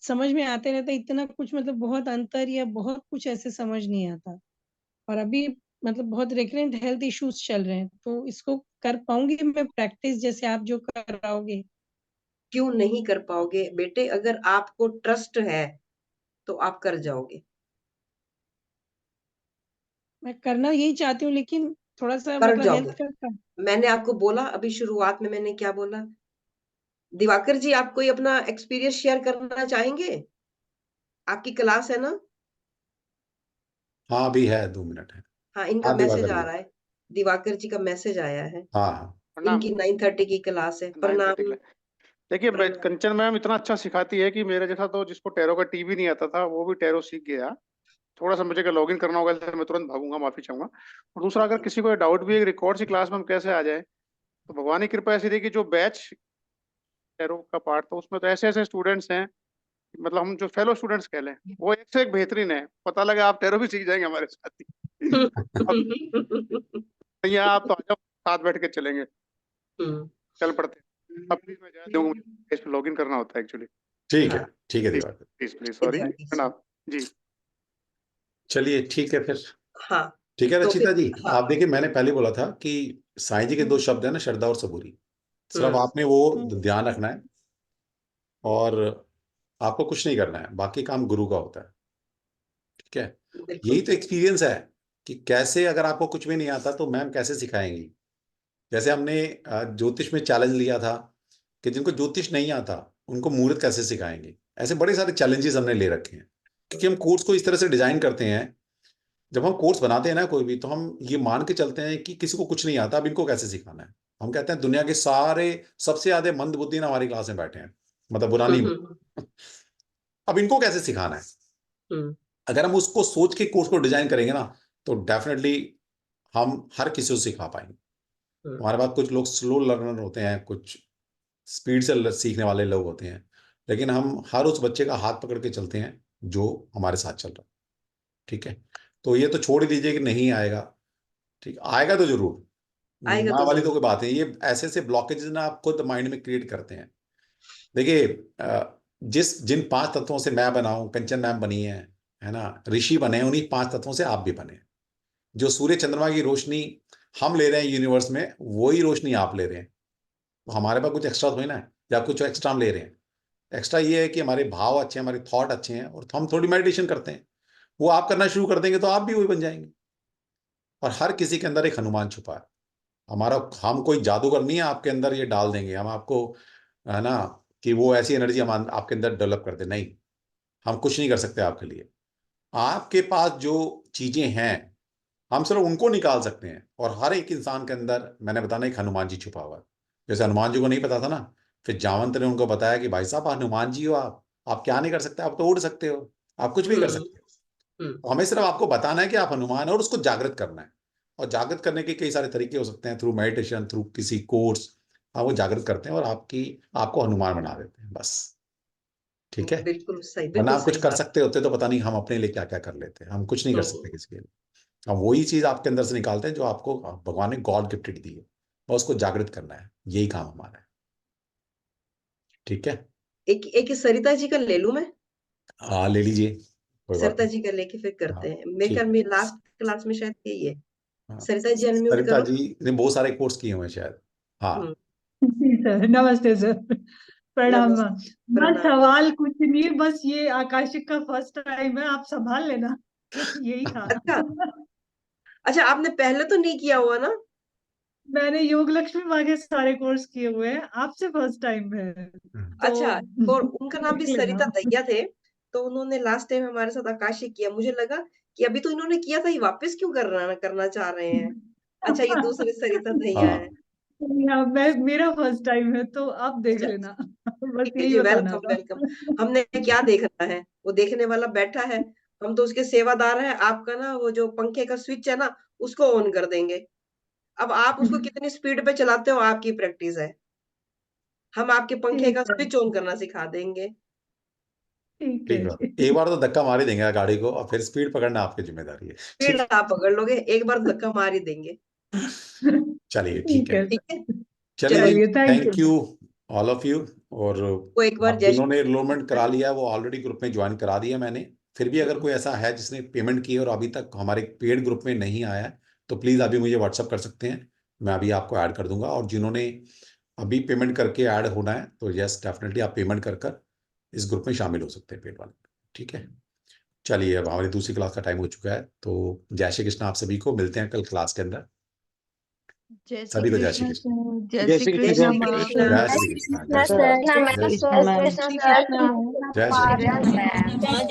समझ में आते रहता है इतना कुछ, मतलब बहुत अंतर या बहुत कुछ ऐसे समझ नहीं आता। और अभी मतलब बहुत रिकरेंट हेल्थ इश्यूज चल रहे हैं, तो इसको कर पाऊंगी मैं प्रैक्टिस जैसे आप जो कराओगे? क्यों नहीं कर पाओगे बेटे? अगर आपको ट्रस्ट है तो आप कर जाओगे। मैं करना यही चाहती हूँ, लेकिन थोड़ा सा कर मतलब जाओगे। हेल्थ का मैंने आपको बोला अभी शुरुआत में, मैंने क्या बोला? दिवाकर जी, आप कोई अपना एक्सपीरियंस शेयर करना चाहेंगे? आपकी क्लास है ना? हाँ अभी है 2 मिनट है। हाँ, इनका हाँ मैसेज दिवाकर आ जी। रहा है। दिवाकर जी का मैसेज आया है। हाँ हाँ प्रणाम। इनकी 9:30 की क्लास है। 9:30 प्रणाम। देखिए प्रणाम। कंचन मैम इतना अच्छा सिखाती है कि मेरे जैसा तो जिसको टैरो का टीवी नहीं आता था वो भी टैरो सीख गया। थोड़ा सा मुझे लॉगिन करना होगा तो मैं तुरंत भागूंगा, माफी चाहूंगा। और दूसरा, अगर किसी को डाउट भी है रिकॉर्ड की क्लास में हम कैसे आ जाए, तो भगवान की कृपा ऐसी रही कि जो बैच टैरो का पार्ट था उसमें तो ऐसे ऐसे स्टूडेंट्स हैं, मतलब हम जो फेलो स्टूडेंट्स कह लें, वो एक से एक बेहतरीन है। पता लगा आप टैरो भी सीख जाएंगे हमारे साथ ही। अब यहाँ आप तो आ जाओ, साथ बैठ के चलेंगे, चल पड़ते हैं। अब प्लीज मैं जा दूंगा, मुझे इस पे लॉगिन करना होता है एक्चुअली। ठीक है हाँ, ठीक है please Diwakar. Please please, sorry. Diwakar ji. प्रणाम जी। चलिए ठीक है फिर। हाँ, ठीक है तो रचिता फिर जी, हाँ। आप देखिए मैंने पहले बोला था कि साईं जी के 2 शब्द है ना, श्रद्धा और सबूरी। सिर्फ आपने वो ध्यान रखना है, और आपको कुछ नहीं करना है, बाकी काम गुरु का होता है। ठीक है, बिल्कुल। यही तो एक्सपीरियंस है कि कैसे, अगर आपको कुछ भी नहीं आता तो मैम कैसे सिखाएंगी। जैसे हमने ज्योतिष में चैलेंज लिया था कि जिनको ज्योतिष नहीं आता उनको मुहूर्त कैसे सिखाएंगे। ऐसे बड़े सारे चैलेंजेस हमने ले रखे हैं, क्योंकि हम कोर्स को इस तरह से डिजाइन करते हैं। जब हम कोर्स बनाते हैं ना कोई भी, तो हम ये मान के चलते हैं कि किसी को कुछ नहीं आता, अब इनको कैसे सिखाना है। हम कहते हैं दुनिया के सारे सबसे ज्यादा मंद बुद्धि ना हमारी क्लास में बैठे हैं, मतलब बुरा नहीं अब इनको कैसे सिखाना है। अगर हम उसको सोच के कोर्स को डिजाइन करेंगे ना, तो डेफिनेटली हम हर किसी को सिखा पाएंगे। हमारे पास कुछ लोग स्लो लर्नर होते हैं, कुछ स्पीड से सीखने वाले लोग होते हैं, लेकिन हम हर उस बच्चे का हाथ पकड़ के चलते हैं जो हमारे साथ चल रहा है। ठीक है, तो ये तो छोड़ ही दीजिए कि नहीं आएगा। ठीक, आएगा तो जरूर, आएगा ना तो वाली तो जरूर। कोई बात है। ये ऐसे ऐसे ब्लॉकेजेस ना आप खुद माइंड में क्रिएट करते हैं। देखिए जिस जिन 5 तत्वों से मैं बना हूं, कंचन मैम बनी है ना, ऋषि बने हैं, उन्हीं 5 तत्वों से आप भी बने। जो सूर्य चंद्रमा की रोशनी हम ले रहे हैं यूनिवर्स में, वही रोशनी आप ले रहे हैं। तो हमारे पास कुछ एक्स्ट्रा थोड़ी ना है, या कुछ एक्स्ट्रा हम ले रहे हैं। एक्स्ट्रा ये है कि हमारे भाव अच्छे हैं, हमारे थॉट अच्छे हैं, और हम थोड़ी मेडिटेशन करते हैं। वो आप करना शुरू कर देंगे तो आप भी वही बन जाएंगे। और हर किसी के अंदर एक हनुमान छुपा है। हमारा, हम कोई जादूगर नहीं है आपके अंदर ये डाल देंगे हम आपको, है ना, कि वो ऐसी एनर्जी हम आपके अंदर डेवलप कर दे। नहीं, हम कुछ नहीं कर सकते आपके लिए। आपके पास जो चीजें हैं हम सिर्फ उनको निकाल सकते हैं। और हर एक इंसान के अंदर, मैंने बताना, एक हनुमान जी छुपा हुआ है। जैसे हनुमान जी को नहीं पता था ना, फिर जावंत ने उनको बताया कि भाई साहब हनुमान जी हो आप क्या नहीं कर सकते, आप तो उड़ सकते हो, आप कुछ भी कर सकते हो। तो हमें सिर्फ आपको बताना है कि आप हनुमान है, और उसको जागृत करना है। और जागृत करने के कई सारे तरीके हो सकते हैं, थ्रू मेडिटेशन, थ्रू किसी कोर्स। आप वो जागृत करते हैं और आपको हनुमान बना देते हैं, बस। ठीक है, बिल्कुल सही, वरना बिल्कुल आप कुछ सही कर बात। सकते होते तो पता नहीं हम अपने लिए क्या क्या कर लेते। हम कुछ नहीं कर सकते किसी के लिए। हम वही चीज आपके अंदर से निकालते हैं जो आपको भगवान ने गॉड गिफ्टेड दी है, और उसको जागृत करना है। यही काम हमारा है। ठीक है, एक एक सरिता जी का ले लूं मैं? हाँ ले लीजिए, कोई बात सरिता नहीं। जी का लेके फिर करते हाँ हैं। मेरे ख्याल ठीक में है। लास्ट क्लास में शायद यही है। हाँ, सरिता जी अनम्यूट सरिता करो। जी ने बहुत सारे कोर्स किए हुए हैं शायद। हाँ हम्म, जी सर, नमस्ते सर। प्रणाम माँ। नमस्ते। माँ प्रणाम। सवाल कुछ नहीं, बस ये आकाशिक का फर्स्ट टाइम है, आप संभाल लेना। यही था। अच्छा, अच्छा, आपने पहले तो नहीं किया हुआ ना? मैंने योग लक्ष्मी माँ के सारे कोर्स किए हुए हैं, आपसे फर्स्ट टाइम है तो अच्छा, और उनका नाम भी देख लेना। सरिता दैया थे। तो उन्होंने लास्ट टाइम हमारे साथ आकाशिक किया। मुझे लगा कि अभी तो इन्होंने किया था, ये वापस क्यों करना चाह रहे हैं। अच्छा, ये दूसरे सरिता दैया है। हाँ हाँ, मैं मेरा फर्स्ट टाइम है तो आप देख अच्छा, लेना। बस ठीक है यही जी, बताना वेलकम था। वेलकम। हमने क्या देखना है, वो देखने वाला बैठा है। हम तो उसके सेवादार हैं। आपका ना वो जो पंखे का स्विच है ना, उसको ऑन कर देंगे। अब आप उसको कितनी स्पीड पे चलाते हो, आपकी प्रैक्टिस है। हम आपके पंखे ठीक का है स्विच ऑन करना सिखा देंगे। ठीक ठीक है है, एक बार तो धक्का मार ही देंगे गाड़ी को, और फिर स्पीड पकड़ना आपकी जिम्मेदारी है। स्पीड ठीक आप पकड़ लोगे, एक बार धक्का मार ही देंगे। चलिए, ठीक ठीक है। है ठीक है, चलिए, चलिए thank thank you you all of you. और वो एक बार आप जय जिन्होंने श्री एनरोलमेंट करा लिया है वो ऑलरेडी ग्रुप में ज्वाइन करा दिया मैंने। फिर भी अगर कोई ऐसा है जिसने पेमेंट की है और अभी तक हमारे पेड ग्रुप में नहीं आया है, तो प्लीज़ अभी मुझे व्हाट्सअप कर सकते हैं, मैं अभी आपको ऐड कर दूंगा। और जिन्होंने अभी पेमेंट करके ऐड होना है, तो यस डेफिनेटली आप पेमेंट कर कर इस ग्रुप में शामिल हो सकते हैं, पेड वाले। ठीक है, चलिए, अब हमारी दूसरी क्लास का टाइम हो चुका है, तो जय श्री कृष्ण आप सभी को। मिलते हैं कल क्लास के अंदर। जय श्री सभी को जय श्री कृष्ण कृष्ण। सर, जय जय श्री श्री जय कृष्ण श्री माँ। कृष्ण। जय श्री कृष्ण। जय श्री जय कृष्ण। श्री कृष्ण मैम। जय श्री कृष्ण। जय श्री कृष्ण। जय श्री कृष्ण।